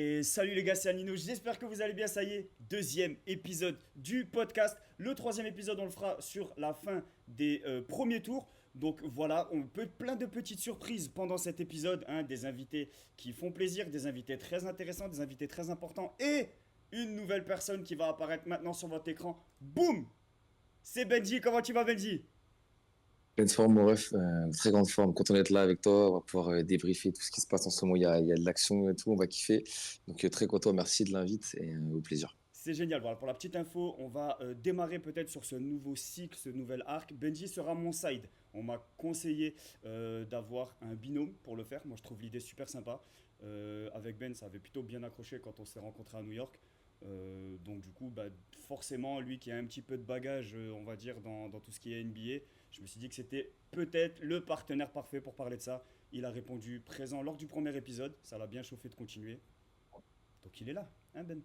Et salut les gars, c'est Anino, j'espère que vous allez bien, ça y est, deuxième épisode du podcast. Le troisième épisode, on le fera sur la fin des premiers tours. Donc voilà, on peut plein de petites surprises pendant cet épisode, hein, des invités qui font plaisir, des invités très intéressants, des invités très importants et une nouvelle personne qui va apparaître maintenant sur votre écran. Boum! C'est Benji, comment tu vas Benji? Pleine forme, mon ref, très grande forme. Content d'être là avec toi. On va pouvoir débriefer tout ce qui se passe en ce moment. Il y a de l'action et tout. On va kiffer. Donc, très content. Merci de l'invite et au plaisir. C'est génial. Voilà, pour la petite info, on va démarrer peut-être sur ce nouveau cycle, ce nouvel arc. Benji sera mon side. On m'a conseillé d'avoir un binôme pour le faire. Moi, je trouve l'idée super sympa. Avec Ben, ça avait plutôt bien accroché quand on s'est rencontré à New York. Donc du coup, bah, forcément, lui qui a un petit peu de bagage, on va dire, dans tout ce qui est NBA, je me suis dit que c'était peut-être le partenaire parfait pour parler de ça. Il a répondu présent lors du premier épisode. Ça l'a bien chauffé de continuer. Donc il est là, hein Ben?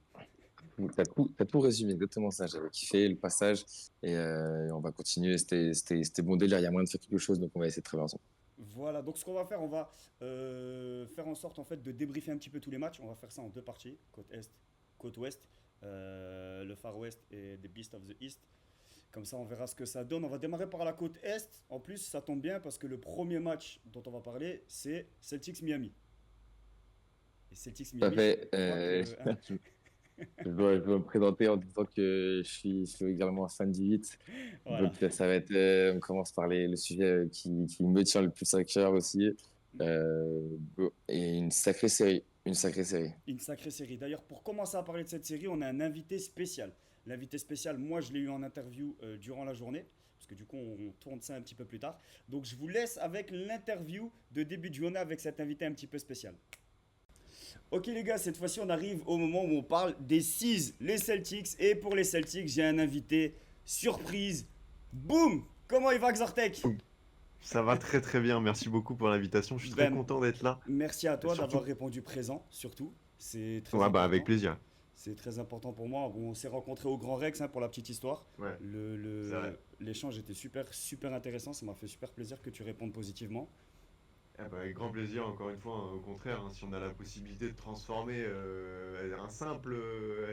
T'as tout résumé, exactement ça. J'avais kiffé le passage et on va continuer. C'était bon délire. Il y a moyen de faire quelque chose. Donc, on va essayer de travailler ensemble. Voilà, donc ce qu'on va faire, on va faire en sorte en fait de débriefer un petit peu tous les matchs. On va faire ça en deux parties, côte Est, côte Ouest, le Far West et The Beast of the East. Comme ça, on verra ce que ça donne. On va démarrer par la côte Est. En plus, ça tombe bien parce que le premier match dont on va parler, c'est Celtics Miami. Et Celtics Tout à Miami, fait. je crois que, hein, Je dois me présenter en disant que je suis également un fan du hit. voilà. Donc, ça va être, on commence par le sujet qui me tient le plus à cœur aussi. Et une sacrée série. Une sacrée série. Une sacrée série. D'ailleurs, pour commencer à parler de cette série, on a un invité spécial. L'invité spécial, moi, je l'ai eu en interview durant la journée, parce que du coup, on tourne ça un petit peu plus tard. Donc, je vous laisse avec l'interview de début de journée avec cet invité un petit peu spécial. Ok, les gars, cette fois-ci, on arrive au moment où on parle des 6, les Celtics. Et pour les Celtics, j'ai un invité surprise. Boum! Comment il va, Xortek? Ça va très très bien, merci beaucoup pour l'invitation, je suis très Ben, content d'être là. merci à toi d'avoir Surtout, répondu présent, surtout. C'est très ouais, bah avec important. plaisir. C'est très important pour moi. Bon, on s'est rencontrés au Grand Rex, hein, pour la petite histoire. Ouais, c'est vrai. L'échange était super, super intéressant. Ça m'a fait super plaisir que tu répondes positivement. Ah bah, avec grand plaisir, encore une fois, hein, au contraire, hein, si on a la possibilité de transformer un simple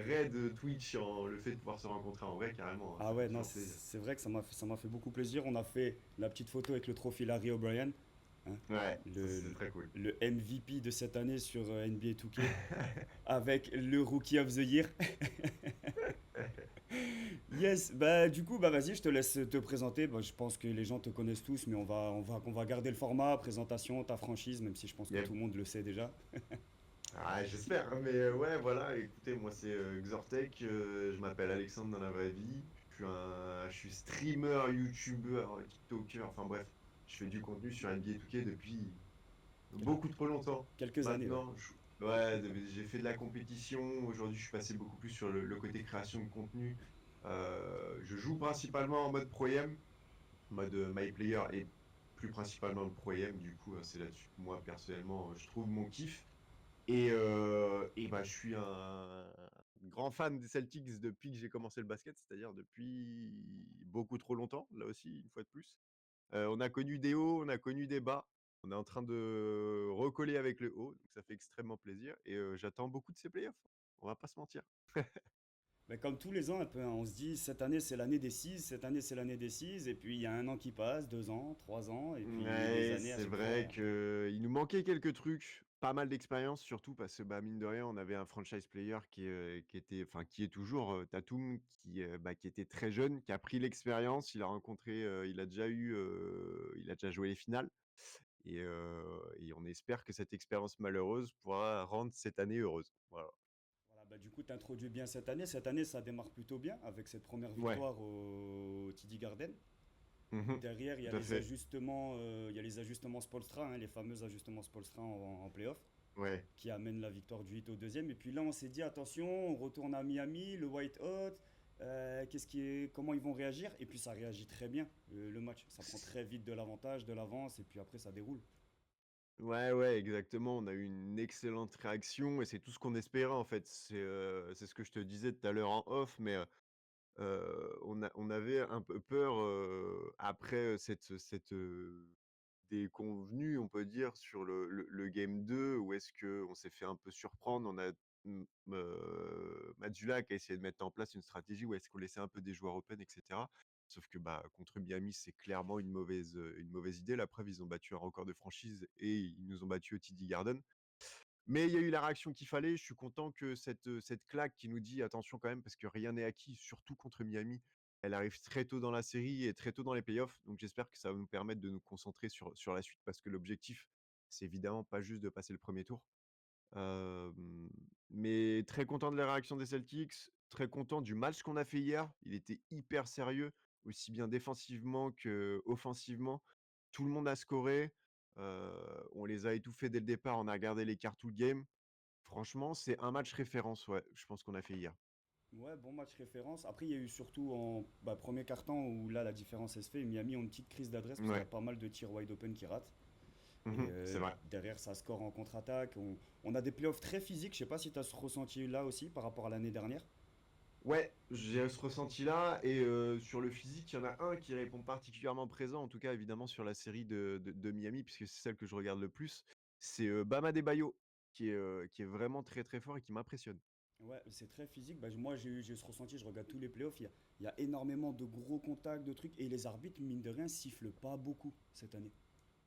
raid Twitch en le fait de pouvoir se rencontrer en vrai, carrément, hein, Ah ça ouais, fait non, toujours plaisir. c'est vrai que ça m'a fait beaucoup plaisir. On a fait la petite photo avec le trophée Larry O'Brien, hein, Ouais, ça le, c'est très cool. le MVP de cette année sur NBA 2K, avec le Rookie of the Year. Yes, bah du coup, bah vas-y, je te laisse te présenter. Bah, je pense que les gens te connaissent tous, mais on va garder le format, présentation, ta franchise, même si je pense que tout Yep. le monde le sait déjà. Ah, j'espère, hein, mais ouais, voilà, écoutez, moi c'est Xortek, je m'appelle Alexandre dans la vraie vie, je suis streamer, youtubeur, tiktoker, enfin bref, je fais du contenu sur NBA 2K depuis Quel- beaucoup trop longtemps. Quelques années, ouais. Maintenant, ouais, j'ai fait de la compétition, aujourd'hui je suis passé beaucoup plus sur le côté création de contenu. Je joue principalement en mode Pro-Am, mode My Player et plus principalement le Pro-Am, du coup c'est là-dessus que moi personnellement je trouve mon kiff. Et bah, je suis un grand fan des Celtics depuis que j'ai commencé le basket, c'est-à-dire depuis beaucoup trop longtemps, là aussi, une fois de plus. On a connu des hauts, on a connu des bas. On est en train de recoller avec le haut, donc ça fait extrêmement plaisir et j'attends beaucoup de ces playoffs. On va pas se mentir. Mais comme tous les ans, un peu, hein, on se dit cette année c'est l'année des 6, cette année c'est l'année des 6, et puis il y a un an qui passe, 2 ans, 3 ans, et puis les Ouais, années à c'est chaque vrai fois. qu'il nous manquait quelques trucs, pas mal d'expérience surtout parce que bah, mine de rien, on avait un franchise player qui était, enfin qui est toujours Tatum, qui était très jeune, qui a pris l'expérience, il a rencontré, il a déjà joué les finales et on espère que cette expérience malheureuse pourra rendre cette année heureuse. Voilà. Voilà, bah, du coup, tu introduis bien cette année. Cette année, ça démarre plutôt bien avec cette première Ouais, victoire au TD Garden. mhm, Derrière, tout à fait. il y a les ajustements Spolstra, hein, les fameux ajustements Spolstra en playoff, Ouais. qui amènent la victoire du 8 au deuxième. Et puis là, on s'est dit, attention, on retourne à Miami, le White Hot, comment ils vont réagir? Et puis ça réagit très bien, le match. Ça prend très vite de l'avantage, de l'avance, et puis après, ça déroule. Ouais, ouais, exactement. On a eu une excellente réaction et c'est tout ce qu'on espérait en fait. C'est ce que je te disais tout à l'heure en off, mais on avait un peu peur après cette déconvenue, on peut dire, sur le game 2 où est-ce qu'on s'est fait un peu surprendre. Mazzulla qui a essayé de mettre en place une stratégie où est-ce qu'on laissait un peu des joueurs open, et cetera. Sauf que, bah, contre Miami, c'est clairement une mauvaise idée. La preuve, ils ont battu un record de franchise et ils nous ont battu au TD Garden. Mais il y a eu la réaction qu'il fallait. Je suis content que cette claque qui nous dit: «Attention quand même, parce que rien n'est acquis», surtout contre Miami, elle arrive très tôt dans la série et très tôt dans les playoffs. Donc j'espère que ça va nous permettre de nous concentrer sur la suite parce que l'objectif, c'est évidemment pas juste de passer le premier tour. Hem, mais très content de la réaction des Celtics, très content du match qu'on a fait hier. Il était hyper sérieux, aussi bien défensivement qu'offensivement. Tout le monde a scoré, on les a étouffés dès le départ, on a gardé l'écart tout le game. Franchement, c'est un match référence, ouais, je pense qu'on a fait hier. Ouais, bon match référence. Après, il y a eu surtout en premier quart-temps où là la différence elle se fait. Miami ont une petite crise d'adresse parce qu'il y a Ouais, pas mal de tirs wide open qui ratent. Et c'est vrai. derrière, ça score en contre-attaque. On a des playoffs très physiques. Je sais pas si tu as ce ressenti là aussi par rapport à l'année dernière. Ouais, j'ai ce ressenti-là et sur le physique, il y en a un qui répond particulièrement présent, en tout cas évidemment sur la série de Miami puisque c'est celle que je regarde le plus. C'est, Bam Adebayo qui est vraiment très, très fort et qui m'impressionne. Ouais, c'est très physique. Bah, moi, j'ai ce ressenti. Je regarde tous les playoffs. Il y a énormément de gros contacts, de trucs. Et les arbitres, mine de rien, sifflent pas beaucoup cette année.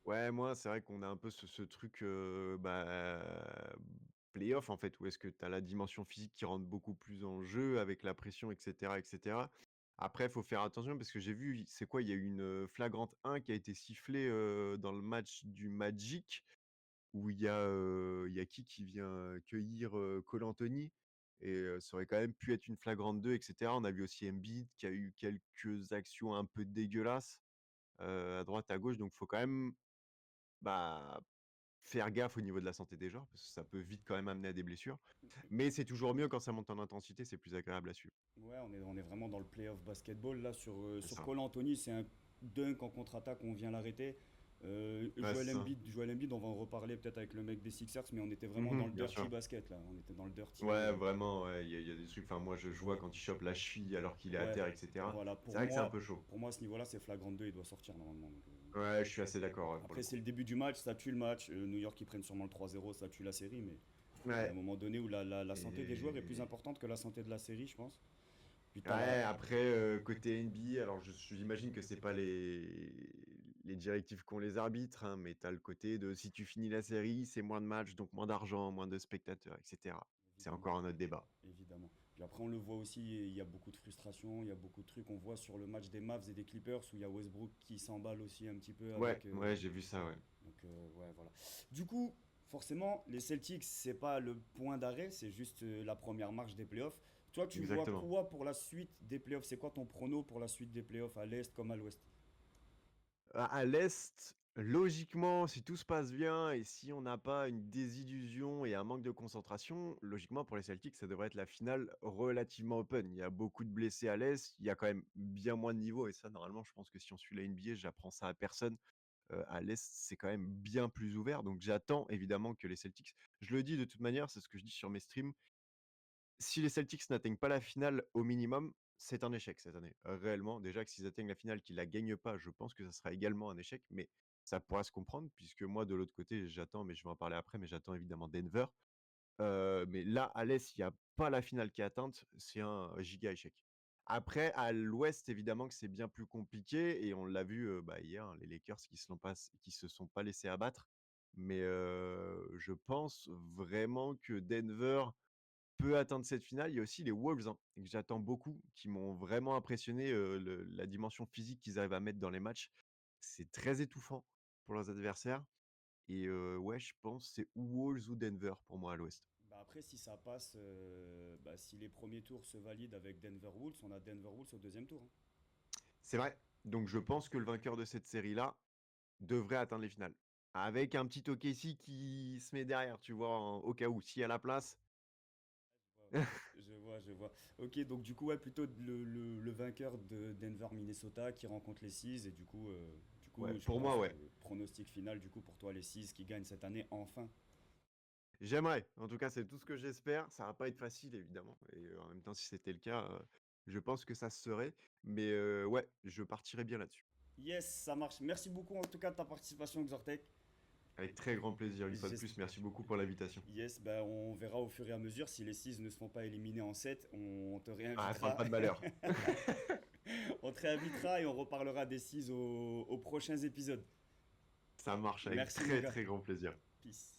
Ouais, moi, c'est vrai qu'on a un peu ce truc, play-off en fait, où est-ce que tu as la dimension physique qui rentre beaucoup plus en jeu avec la pression et cetera et cetera. Après, il faut faire attention parce que j'ai vu, c'est quoi? Il y a eu une, flagrante 1 qui a été sifflée, dans le match du Magic où il y a qui vient cueillir, Cole Anthony et ça aurait quand même pu être une flagrante 2 et cetera. On a vu aussi Embiid qui a eu quelques actions un peu dégueulasses, à droite, à gauche, donc faut quand même, bah, faire gaffe au niveau de la santé des joueurs, parce que ça peut vite quand même amener à des blessures. Mais c'est toujours mieux quand ça monte en intensité, c'est plus agréable à suivre. Ouais, on est vraiment dans le playoff basketball. Là, C'est sur ça. Cole Anthony, c'est un dunk en contre-attaque, on vient l'arrêter. Ouais, c'est ça. Joel Embiid, on va en reparler peut-être avec le mec des Sixers, mais on était vraiment dans Mmh, le bien dirty sûr. basket là. On était dans le dirty. Ouais, vraiment, ouais, il y a des trucs, enfin, moi, je vois Ouais, quand il chope la cheville alors qu'il est à ouais, terre et cetera. voilà, C'est vrai que c'est un peu chaud. pour moi à ce niveau-là, c'est flagrant 2, il doit sortir normalement. Ouais, je suis assez d'accord, ouais, pour le Après, c'est coup. le début du match, ça tue le match. New York, ils prennent sûrement le 3-0, ça tue la série, mais il y a un Ouais moment donné où la santé des joueurs est plus et importante que la santé de la série, je pense. Puis t'as la. ouais, après, côté NBA, alors j'imagine que c'est pas les directives qu'ont les arbitres, hein, mais tu as le côté de si tu finis la série, c'est moins de matchs, donc moins d'argent, moins de spectateurs et cetera. C'est Évidemment. encore un autre débat. Évidemment. Puis après, on le voit aussi, il y a beaucoup de frustration, il y a beaucoup de trucs. On voit sur le match des Mavs et des Clippers où il y a Westbrook qui s'emballe aussi un petit peu Ouais, avec. ouais, j'ai vu ça, ouais. Ouais, voilà. Du coup, forcément, les Celtics, c'est pas le point d'arrêt, c'est juste la première marche des playoffs. Toi, tu vois Exactement. quoi pour la suite des playoffs? C'est quoi ton prono pour la suite des playoffs à l'Est comme à l'Ouest? À l'Est, logiquement, si tout se passe bien et si on n'a pas une désillusion et un manque de concentration, logiquement pour les Celtics, ça devrait être la finale relativement open. Il y a beaucoup de blessés à l'Est, il y a quand même bien moins de niveau et ça, normalement, je pense que si on suit la NBA, j'apprends ça à personne. À l'Est, c'est quand même bien plus ouvert, donc j'attends évidemment que les Celtics, je le dis de toute manière, c'est ce que je dis sur mes streams, si les Celtics n'atteignent pas la finale au minimum, c'est un échec cette année. Réellement, déjà que s'ils atteignent la finale, qu'ils la gagnent pas, je pense que ça sera également un échec, mais ça pourra se comprendre puisque moi, de l'autre côté, j'attends, mais je vais en parler après, mais j'attends évidemment Denver. Mais là, à l'Est, il y a pas la finale qui est atteinte, c'est un giga échec. Après, à l'Ouest, évidemment que c'est bien plus compliqué et on l'a vu, hier, hein, les Lakers qui se sont pas laissés abattre. Mais, je pense vraiment que Denver peut atteindre cette finale. Il y a aussi les Wolves, hein, que j'attends beaucoup, qui m'ont vraiment impressionné, la dimension physique qu'ils arrivent à mettre dans les matchs. C'est très étouffant pour leurs adversaires et ouais, je pense c'est ou Wolves ou Denver pour moi à l'Ouest. Bah après, si ça passe, si les premiers tours se valident avec Denver Wolves, on a Denver Wolves au deuxième tour, hein. C'est vrai, donc je pense que le vainqueur de cette série-là devrait atteindre les finales. Avec un petit OKC qui se met derrière, tu vois? Au cas où, s'il y a la place. Je vois. Ok, donc du coup, ouais, plutôt le vainqueur de Denver-Minnesota qui rencontre les Seas, et Ouais, je pour moi, pense, ouais. pronostic final, du coup, pour toi, les Seas qui gagnent cette année, enfin. J'aimerais, en tout cas, c'est tout ce que j'espère. Ça va pas être facile évidemment et en même temps, si c'était le cas, je pense que ça se serait. Mais ouais, je partirais bien là-dessus. Yes, ça marche. Merci beaucoup, en tout cas, de ta participation, Xortek. Avec très grand plaisir, une fois de J'es- plus. Merci beaucoup pour l'invitation. Yes, bah, on verra au fur et à mesure si les 6 ne se font pas éliminer en 7, on te Ah, parle réinvitera. pas de malheur. On te réinvitera et on reparlera des 6 aux prochains épisodes. Ça marche avec Merci mon très gars. très grand plaisir. Peace.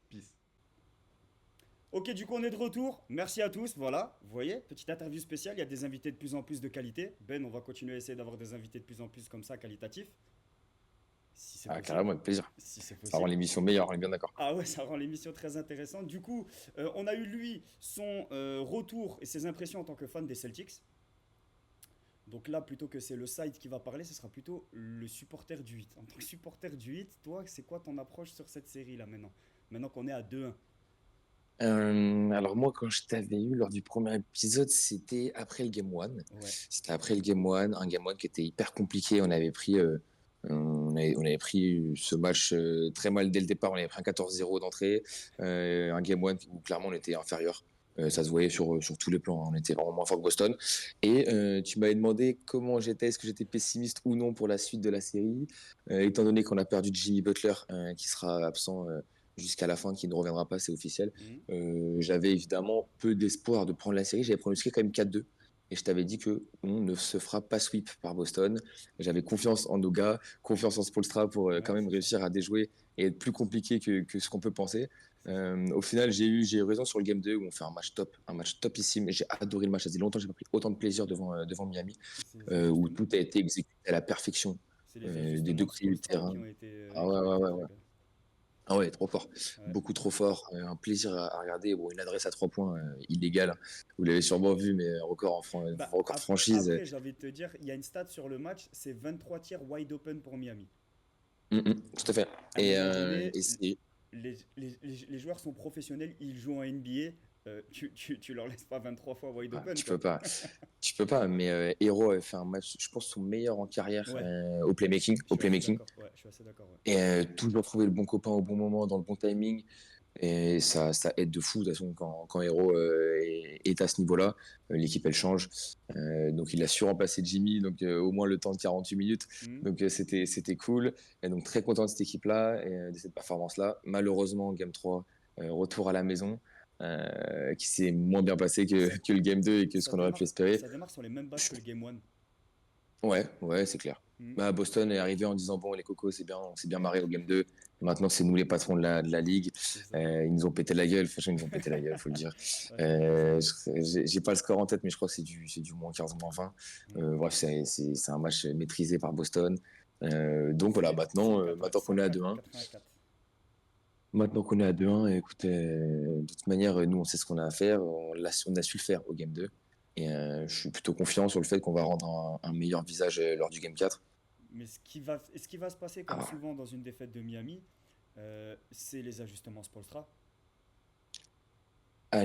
Peace. Ok, du coup, on est de retour. Merci à tous. Voilà, vous voyez, petite interview spéciale. Il y a des invités de plus en plus de qualité. Ben, on va continuer à essayer d'avoir des invités de plus en plus comme ça, qualitatifs. Si c'est Ah, possible. carrément, avec plaisir. Si c'est Ça rend possible. l'émission meilleure, on est bien d'accord. Ah ouais, ça rend l'émission très intéressante. Du coup, on a eu lui, son retour et ses impressions en tant que fan des Celtics. Donc là, plutôt que c'est le side qui va parler, ce sera plutôt le supporter du 8. En tant que supporter du 8, toi, c'est quoi ton approche sur cette série là maintenant? Maintenant qu'on est à 2-1. Alors moi, quand je t'avais eu lors du premier épisode, c'était après le Game One. Ouais. C'était après le Game One, un Game One qui était hyper compliqué. On avait pris ce match très mal dès le départ. On avait pris un 14-0 d'entrée. Un Game One où clairement on était inférieur. Ça se voyait sur tous les plans, hein. On était vraiment moins fort que Boston. Et tu m'avais demandé comment j'étais, est-ce que j'étais pessimiste ou non pour la suite de la série. Étant donné qu'on a perdu Jimmy Butler, qui sera absent jusqu'à la fin, qui ne reviendra pas, c'est officiel. Mhm. J'avais évidemment peu d'espoir de prendre la série. J'avais pronostiqué quand même 4-2. Et je t'avais dit que on ne se fera pas sweep par Boston. J'avais confiance en nos gars, confiance en Spoelstra pour quand Ouais, même c'est ça. réussir à déjouer et être plus compliqué que ce qu'on peut penser. C'est ça. Au final, j'ai eu raison sur le game 2 où on fait un match topissime. J'ai adoré le match. Ça faisait longtemps que j'ai pas pris autant de plaisir devant Miami, C'est où tout justement, a été exécuté à la perfection c'est les des deux ajustements de côtés du Spoelstra terrain. qui Ah ont ouais, été ouais, ouais. top. Hein. Ah ouais, trop fort. Ouais. Beaucoup trop fort. Un plaisir à regarder. Bon, une adresse à 3 points illégale. Vous l'avez sûrement vu, mais Bah, record de franchise. après, j'ai envie de te dire, il y a une stat sur le match, c'est 23 tirs wide open pour Miami. Tout à fait. À un moment Et donné, c'est. les joueurs sont professionnels, ils jouent en NBA. Tu leur laisses pas 23 fois wide Ah, open, tu quoi. peux pas. Tu peux pas. Mais Hero a fait un match, je pense, son meilleur en carrière Ouais, au playmaking. je Au suis assez playmaking. d'accord. Ouais, je suis assez d'accord. Ouais. Et toujours trouver le bon copain au bon moment, dans le bon timing. Et ça aide de fou, de toute façon, quand Hero est à ce niveau-là. L'équipe, elle change. Donc, il a su remplacer Jimmy, donc au moins le temps de 48 minutes. Hmm. Donc, c'était cool. Et donc, très content de cette équipe-là et de cette performance-là. Malheureusement, Game 3, retour à la maison, qui s'est moins bien passé Ça, que le Game 2 et que ce ça qu'on aurait pu démarre, espérer. ça démarre sur les mêmes bases que le Game 1. Ouais, ouais, c'est clair. Hmm. Bah, Boston est arrivé en disant, bon, les cocos, c'est bien, on s'est bien marré au Game 2. Maintenant, c'est nous les patrons de la ligue. C'est ça. Ils nous ont pété la gueule. Franchement, ils nous ont pété la gueule, faut le dire. Ouais, je comprends ça. J'ai pas le score en tête, mais je crois que c'est du moins 15, moins 20. Hmm. Bref, c'est un match maîtrisé par Boston. Donc voilà, C'est maintenant qu'on est à 2-1, 104. maintenant qu'on est à 2-1, écoute, de toute manière, nous, on sait ce qu'on a à faire. On a su le faire au Game 2. Et je suis plutôt confiant sur le fait qu'on va rendre un meilleur visage lors du Game 4. Mais ce qui va se passer, comme Ah, souvent dans une défaite de Miami, c'est les ajustements Spolstra.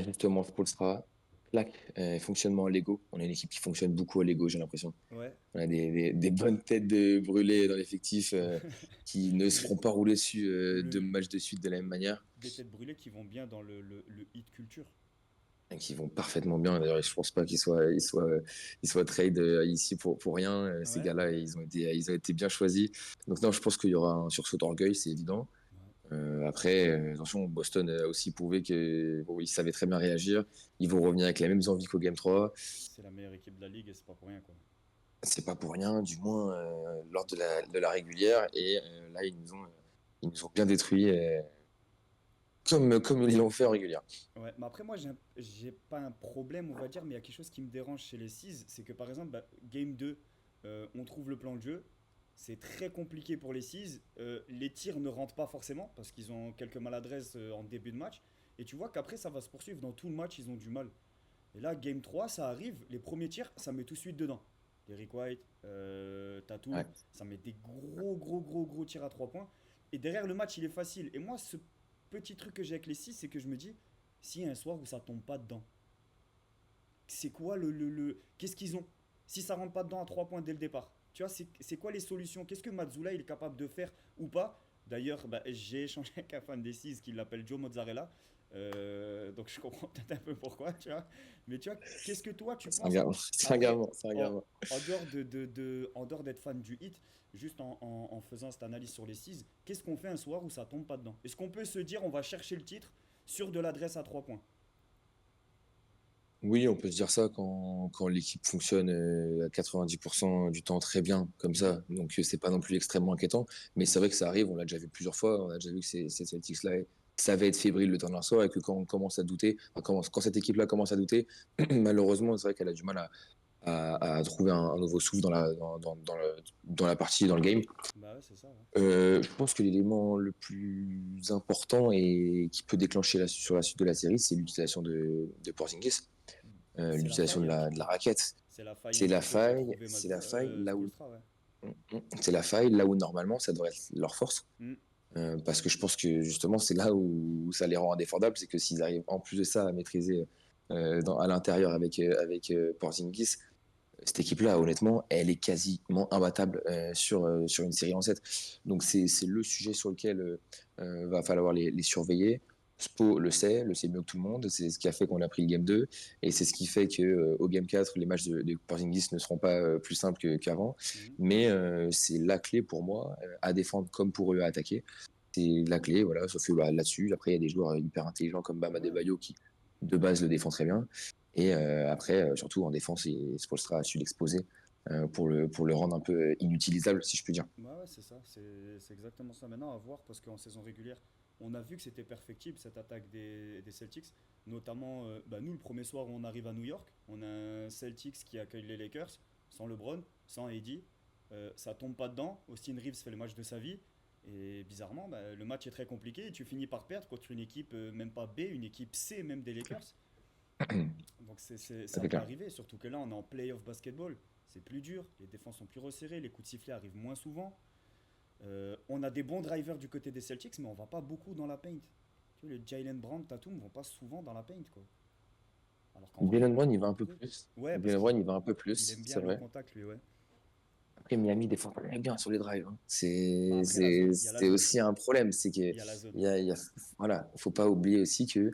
justement, Spoelstra, claque, fonctionnement à Lego. On a une équipe qui fonctionne beaucoup à Lego, j'ai l'impression. Ouais, On a des bonnes têtes de brûlés dans l'effectif qui ne se feront pas rouler dessus deux le, matchs de suite de la même manière des têtes brûlées qui vont bien dans le hit culture. et qui vont parfaitement bien. D'ailleurs, je pense pas qu'ils soient trade ici pour rien. Ces Ouais, gars-là, ouais. ils ont été bien choisis. Donc non, je pense qu'il y aura un sursaut d'orgueil, c'est évident. Ouais. Après, attention, Boston a aussi prouvé qu'ils bon, ils savaient très bien réagir. Ils vont revenir avec les mêmes envies qu'au Game 3. C'est la meilleure équipe de la ligue et c'est pas pour rien, quoi. C'est pas pour rien, du moins lors de la régulière. Et là, ils nous ont bien détruits, comme ils l'ont fait en régulière. Ouais, mais après, moi, j'ai pas un problème, on va dire, mais il y a quelque chose qui me dérange chez les 6, c'est que par exemple, bah, Game 2, on trouve le plan de jeu, c'est très compliqué pour les 6, les tirs ne rentrent pas forcément, parce qu'ils ont quelques maladresses en début de match, et tu vois qu'après, ça va se poursuivre, dans tout le match, ils ont du mal. Et là, Game 3 ça arrive, les premiers tirs, ça met tout de suite dedans. Derrick White, Tatum, Ouais. ça met des gros, gros, gros, gros tirs à 3 points, et derrière, le match, il est facile. Et moi, ce petit truc que j'ai avec les 6 c'est que je me dis, s'il y a un soir où ça tombe pas dedans, c'est quoi qu'est-ce qu'ils ont? Si ça rentre pas dedans à 3 points dès le départ, tu vois, c'est quoi les solutions? Qu'est-ce que Mazzula il est capable de faire ou pas? D'ailleurs, bah, j'ai échangé avec un fan des 6 qui l'appelle Joe Mozzarella. Donc je comprends peut-être un peu pourquoi, tu vois. Mais tu vois, qu'est-ce que toi tu C'est un penses gamin, c'est un après, gamin, c'est un en, gamin. en dehors en dehors d'être fan du hit, juste en faisant cette analyse sur les 6, qu'est-ce qu'on fait un soir où ça tombe pas dedans? Est-ce qu'on peut se dire on va chercher le titre sur de l'adresse à 3 points? Oui, on peut se dire ça quand l'équipe fonctionne à 90% du temps très bien, comme Mhm. ça. Donc, c'est pas non plus extrêmement inquiétant. Mais c'est vrai que ça arrive, on l'a déjà vu plusieurs fois. On a déjà vu que ces Celtics-là savaient être fébriles le temps d'un soir et que quand on commence à douter, enfin, quand cette équipe-là commence à douter, malheureusement, c'est vrai qu'elle a du mal à trouver un nouveau souffle dans la partie, dans le game. Bah ouais, c'est ça, ouais. Je pense que l'élément le plus important et qui peut déclencher sur la suite de la série, c'est l'utilisation de Porzingis, C'est la l'utilisation faille, hein. de la raquette. C'est la faille un petit peu qu'a trouvé C'est la faille Spoelstra, ouais. c'est la faille là où normalement ça devrait être leur force. Mm. Parce que je pense que justement c'est là où ça les rend indéfendables, c'est que s'ils arrivent en plus de ça à maîtriser à l'intérieur avec Porzingis, cette équipe-là, honnêtement, elle est quasiment imbattable sur une série en 7. Donc c'est le sujet sur lequel va falloir les surveiller. Spo le sait mieux que tout le monde. C'est ce qui a fait qu'on a pris le game 2. Et c'est ce qui fait qu'au game 4, les matchs de Porzingis ne seront pas plus simples qu'avant. Mhm. Mais c'est la clé pour moi, à défendre comme pour eux à attaquer. C'est la clé, voilà. Sauf que là-dessus, après, il y a des joueurs hyper intelligents comme Bam Ouais. Adebayo qui, de base, le défend très bien. Et après, surtout en défense, Spoelstra a su l'exposer pour le rendre un peu inutilisable, si je puis dire. Ouais, ouais, c'est ça, c'est exactement ça. Maintenant, à voir, parce qu'en saison régulière, on a vu que c'était perfectible cette attaque des Celtics. Notamment, bah, nous, le premier soir où on arrive à New York, on a un Celtics qui accueille les Lakers, sans LeBron, sans AD. Ça tombe pas dedans. Austin Reeves fait le match de sa vie. Et bizarrement, bah, le match est très compliqué et tu finis par perdre contre une équipe, même pas B, une équipe C même des Lakers. Donc Ça ça fait peut clair. arriver, surtout que là on est en playoff basketball, c'est plus dur, les défenses sont plus resserrées, les coups de sifflet arrivent moins souvent. On a des bons drivers du côté des Celtics, mais on va pas beaucoup dans la paint. Tu vois, les Jalen Brown, Tatum vont pas souvent dans la paint, quoi. Alors qu'en vrai, Jalen Brown, il va un ils peu pourraient. plus. Ouais, parce Jalen qu'il Brown, il va un peu il plus, aime bien c'est aller au vrai. contact, lui, ouais. Après, Miami défend très bien sur les drives, hein. Bah après la zone, il y a la C'est zone, aussi un problème. C'est que il y a la zone. voilà, faut pas oublier aussi que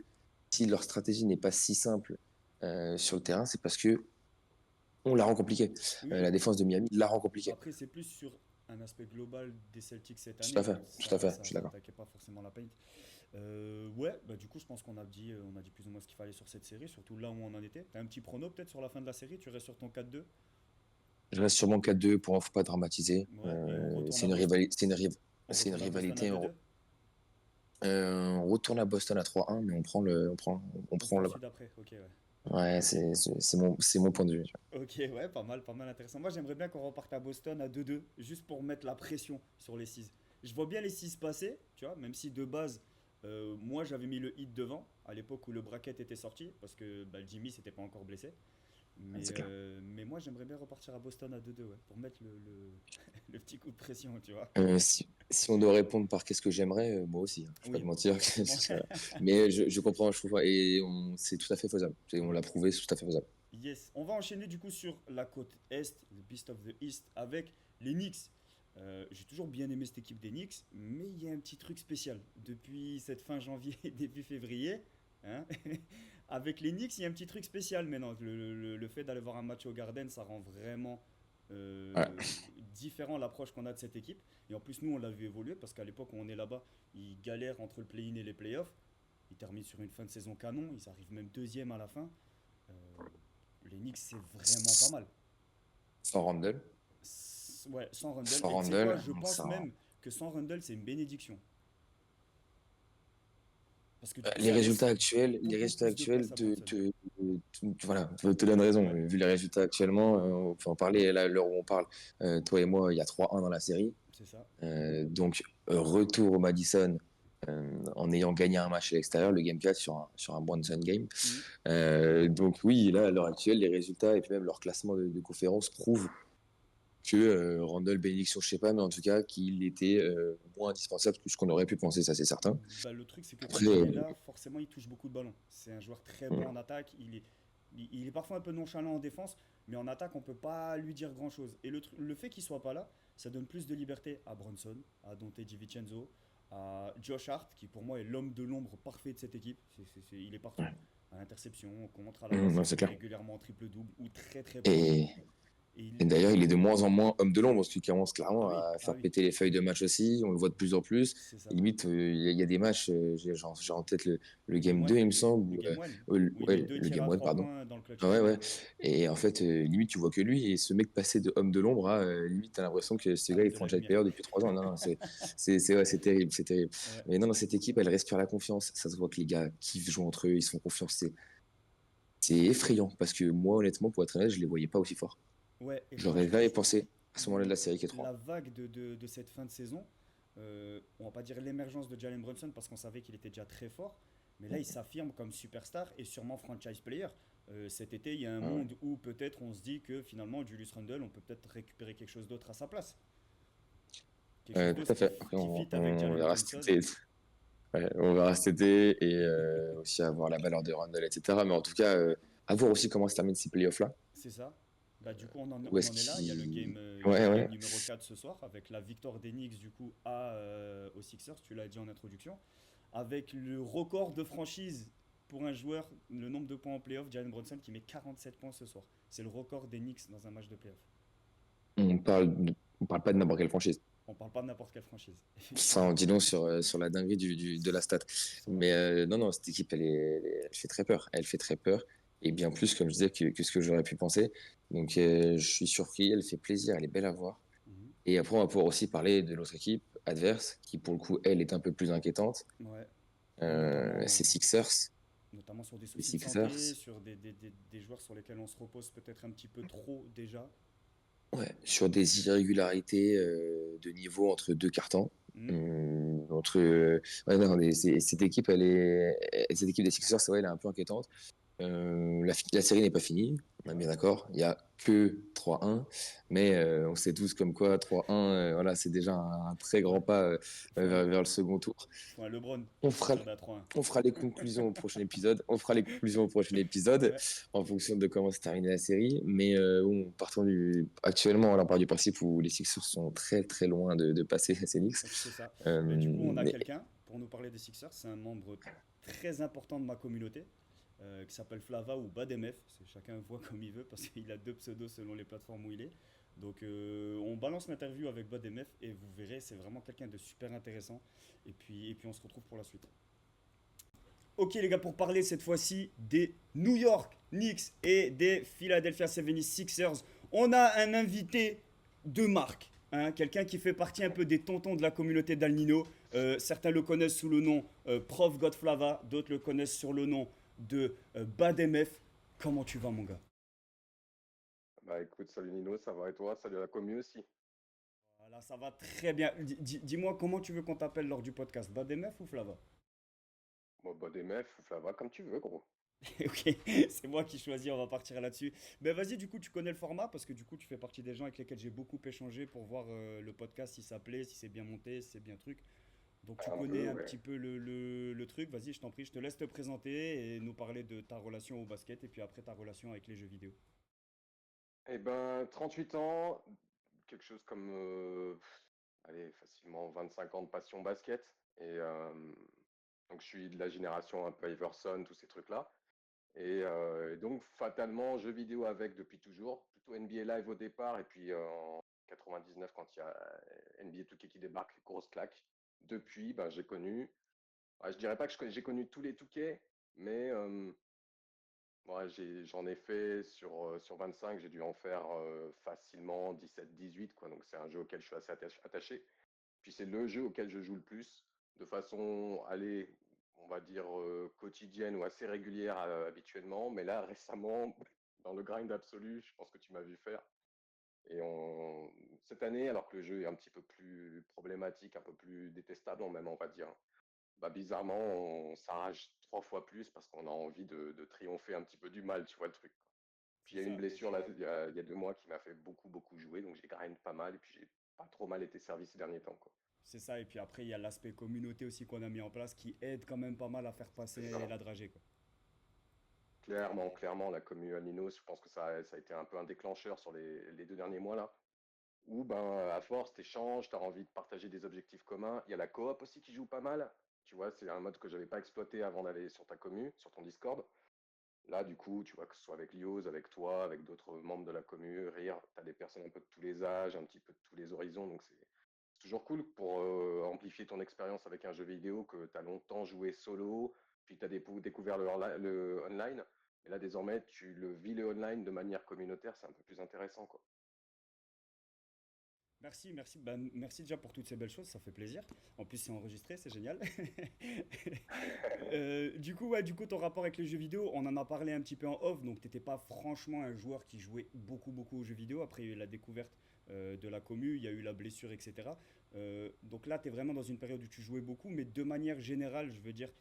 si leur stratégie n'est pas si simple sur le terrain, c'est parce que on la rend compliquée. Oui, La défense de Miami la rend bah compliquée. après c'est plus sur un aspect global des Celtics cette Tout année, à fait, tout à fait, je suis ça d'accord. attaquait pas forcément la paint. Ouais, bah du coup, je pense qu'on a dit plus ou moins ce qu'il fallait sur cette série, surtout là où on en était. T'as un petit prono peut-être sur la fin de la série, tu restes sur ton 4-2. Je reste sur mon 4-2 pour faut pas dramatiser. Ouais, et on retourne C'est à une Boston. rivalité, On c'est une retourne à Boston à rivalité. 2-2. On retourne à Boston à 3-1, mais on On se prend voit le. celui d'après. Ok, ouais. Ouais, c'est mon point de vue. Ok, ouais, pas mal intéressant. Moi, j'aimerais bien qu'on reparte à Boston à 2-2, juste pour mettre la pression sur les 6. Je vois bien les 6 passer, tu vois, même si de base, moi j'avais mis le hit devant, à l'époque où le bracket était sorti, parce que bah, le Jimmy s'était pas encore blessé. C'est clair. Mais moi, j'aimerais bien repartir à Boston à 2-2, ouais, pour mettre le petit coup de pression, tu vois. Si on doit répondre par qu'est-ce que j'aimerais, moi aussi, hein. Je vais pas te Oui, mentir. forcément. Mais je comprends, je trouve, et c'est tout à fait faisable. On Ouais. l'a prouvé, c'est tout à fait faisable. Yes. On va enchaîner du coup sur la côte Est, le Beast of the East, avec les Knicks. J'ai toujours bien aimé cette équipe des Knicks, mais il y a un petit truc spécial. Depuis cette fin janvier, début février, hein, avec les Knicks, il y a un petit truc spécial maintenant. Le fait d'aller voir un match au Garden, ça rend vraiment Ouais. différent l'approche qu'on a de cette équipe. Et en plus, nous, on l'a vu évoluer parce qu'à l'époque où on est là-bas, ils galèrent entre le play-in et les playoffs. Ils terminent sur une fin de saison canon, ils arrivent même deuxième à la fin. Euh, les Knicks, c'est vraiment pas mal. Sans Randle, Ouais, sans Rundle. sans Et tu sais quoi, Randle, je pense ça. même que sans Rundle, c'est une bénédiction. Parce que du coup, Les beaucoup résultats plus de actuels place à Bronson. voilà, te donnent raison. Ouais, Vu les résultats actuellement, on peut en parler. Là, à l'heure où on parle, toi et moi, il y a 3-1 dans la série. c'est ça. Donc, retour au Madison en ayant gagné un match à l'extérieur, le Game 4 sur un Bronson Game. Mm. Donc, oui, là, à l'heure actuelle, les résultats et puis même leur classement de conférence prouvent que Randall, bénédiction, je sais pas, mais en tout cas, qu'il était moins indispensable que ce qu'on aurait pu penser, ça c'est certain. Bah, le truc, c'est que Après, quand il est là, forcément, il touche beaucoup de ballons. C'est un joueur très bon en attaque. Il est parfois un peu nonchalant en défense, mais en attaque, on peut pas lui dire grand-chose. Et le fait qu'il soit pas là, ça donne plus de liberté à Bronson, à Dante DiVincenzo, à Josh Hart, qui pour moi est l'homme de l'ombre parfait de cette équipe. Il est partout. À l'interception, contre, à la passe, Non, il c'est est clair. régulièrement en triple-double ou très très proche. Et, Et et d'ailleurs, il est de moins en moins homme de l'ombre, parce qu'il commence Ah clairement oui, à ah faire oui, péter les feuilles de match aussi. On le voit de plus en plus. c'est Et ça. limite, il y a des matchs, j'ai en tête le Game Game 2, 1, il me semble, le Game 1, où il met ouais, deux le tirs Game à 1, 3 pardon. points dans le clutch Ouais, time. ouais. Et en fait, limite, tu vois que lui, et ce mec passé de homme de l'ombre à limite, t'as l'impression que ce gars, Homme il de la franchise lumière. player depuis 3 ans. Non, non, ouais, c'est terrible, c'est terrible. Ouais, Mais non, dans cette équipe, elle respire la confiance. Ça se voit que les gars kiffent jouer entre eux, ils se font confiance. C'est effrayant parce que moi, honnêtement, pour être honnête, je les voyais pas aussi forts. ouais, et J'aurais franchement, jamais pensé à ce moment-là de la série qui est la 3. vague de cette fin de saison, on va pas dire l'émergence de Jalen Brunson parce qu'on savait qu'il était déjà très fort, mais là il s'affirme comme superstar et sûrement franchise player. Cet été, il y a un Ouais. monde où peut-être on se dit que finalement Julius Randle, on peut peut-être récupérer quelque chose d'autre à sa place. Quelque chose Tout d'autre à fait. Après, qui fit avec on Jalen verra cet Brunson. été. Ouais, on verra cet été et aussi avoir la valeur de Randall, etc. Mais en tout cas, à voir aussi comment se terminent ces playoffs-là. C'est ça. Bah, du coup, Où on est-ce en est là. qu'il. Il y a Ouais, le ouais. game numéro 4 ce soir avec la victoire des Knicks du coup aux Sixers, tu l'as dit en introduction. Avec le record de franchise pour un joueur, le nombre de points en playoff, Jalen Brunson qui met 47 points ce soir. C'est le record des Knicks dans un match de playoff. On parle pas de n'importe quelle franchise. On parle pas de n'importe quelle franchise, Ça en effectivement. dit long sur la dinguerie de la stat. Sur la Mais folie. non, non, cette équipe, elle fait très peur. Elle fait très peur. Et bien plus, comme je disais, que ce que j'aurais pu penser. Donc, je suis surpris. Elle fait plaisir. Elle est belle à voir. Mhm. Et après, on va pouvoir aussi parler de l'autre équipe adverse, qui pour le coup, elle est un peu plus inquiétante. Ouais. C'est Notamment, Sixers. notamment sur des Les soucis de santé, Sixers, sur des joueurs sur lesquels on se repose peut-être un petit peu trop déjà. ouais, sur des irrégularités de niveau entre deux cartons. Mhm. Ouais, non, cette équipe, cette équipe des Sixers, c'est vrai, elle est un peu inquiétante. La série n'est pas finie, on est Ouais. bien d'accord. Il n'y a que 3-1, mais on sait tous comme quoi 3-1, voilà, c'est déjà un très Faut, grand pas faut un, vers le second tour. faut un LeBron On pour fera, sortir d'un 3-1. on fera les conclusions au prochain épisode. On fera les conclusions au prochain épisode Ouais, en fonction de comment se termine la série. Mais bon, actuellement, on part du principe où les Sixers sont très très loin de passer ces Knicks. c'est ça. Mais du coup, on a Mais quelqu'un pour nous parler des Sixers. C'est un membre très important de ma communauté qui s'appelle Flava ou Bademef. Chacun voit comme il veut parce qu'il a deux pseudos selon les plateformes où il est. Donc, on balance l'interview avec Bademef et vous verrez, c'est vraiment quelqu'un de super intéressant. Et puis, on se retrouve pour la suite. Ok les gars, pour parler cette fois-ci des New York Knicks et des Philadelphia 76ers, on a un invité de marque, hein, quelqu'un qui fait partie un peu des tontons de la communauté d'Alnino. Certains le connaissent sous le nom Prof Godflava, d'autres le connaissent sur le nom de Bademef. Comment tu vas mon gars? Bah écoute, salut Nino, ça va et toi? Salut à la commu aussi. Voilà, ça va très bien. Dis-moi comment tu veux qu'on t'appelle lors du podcast, Bademef ou Flava? Bon, bah des meufs, ça va comme tu veux, gros. Ok, c'est moi qui choisis, on va partir là-dessus. Ben vas-y, du coup, tu connais le format parce que du coup, tu fais partie des gens avec lesquels j'ai beaucoup échangé pour voir le podcast si ça plaît, si c'est bien monté, si c'est bien truc. Donc tu Un connais peu, un ouais. petit peu le truc. Vas-y, je t'en prie, je te laisse te présenter et nous parler de ta relation au basket et puis après ta relation avec les jeux vidéo. Eh ben, 38 ans, quelque chose comme, allez, facilement 25 ans de passion basket. Et donc je suis de la génération un peu Iverson, tous ces trucs-là. Et donc fatalement, jeux vidéo avec depuis toujours. Plutôt NBA Live au départ, et puis en 99, quand il y a NBA 2K qui débarque, grosse claque. Depuis, ben, j'ai connu, ouais, je dirais pas que j'ai connu tous les 2K, mais ouais, j'en ai fait sur 25, j'ai dû en faire facilement 17-18, quoi. Donc c'est un jeu auquel je suis assez attaché. Puis c'est le jeu auquel je joue le plus, de façon, allez, on va dire quotidienne ou assez régulière habituellement. Mais là, récemment, dans le grind absolu, je pense que tu m'as vu faire. Cette année, alors que le jeu est un petit peu plus problématique, un peu plus détestable, même, on va dire, bah, bizarrement, on s'arrache 3 fois plus parce qu'on a envie de triompher un petit peu du mal, tu vois le truc. Puis C'est il y a une ça. blessure là, il y a 2 mois qui m'a fait beaucoup, beaucoup jouer, donc j'ai grind pas mal et puis j'ai pas trop mal été servi ces derniers temps, quoi. C'est ça. Et puis après, il y a l'aspect communauté aussi qu'on a mis en place qui aide quand même pas mal à faire C'est ça. passer la dragée, quoi. Clairement, la commu Alninos, je pense que ça a été un peu un déclencheur sur les 2 derniers mois là. où ben, à force, tu échanges, tu as envie de partager des objectifs communs. Il y a la coop aussi qui joue pas mal. Tu vois, c'est un mode que j'avais pas exploité avant d'aller sur ta commu, sur ton Discord. Là, du coup, tu vois, que ce soit avec Lioz, avec toi, avec d'autres membres de la commu, rire, tu as des personnes un peu de tous les âges, un petit peu de tous les horizons. Donc, c'est toujours cool pour amplifier ton expérience avec un jeu vidéo que tu as longtemps joué solo, puis tu as découvert le online. Mais là, désormais, tu le vis le online de manière communautaire, c'est un peu plus intéressant, quoi. Merci, merci. Bah, merci déjà pour toutes ces belles choses, ça fait plaisir. En plus, c'est enregistré, c'est génial. Du coup, ton rapport avec les jeux vidéo, on en a parlé un petit peu en off, donc t'étais pas franchement un joueur qui jouait beaucoup, beaucoup aux jeux vidéo. Après, il y a eu la découverte de la commu, il y a eu la blessure, etc. Donc là, tu es vraiment dans une période où tu jouais beaucoup, mais de manière générale, je veux dire,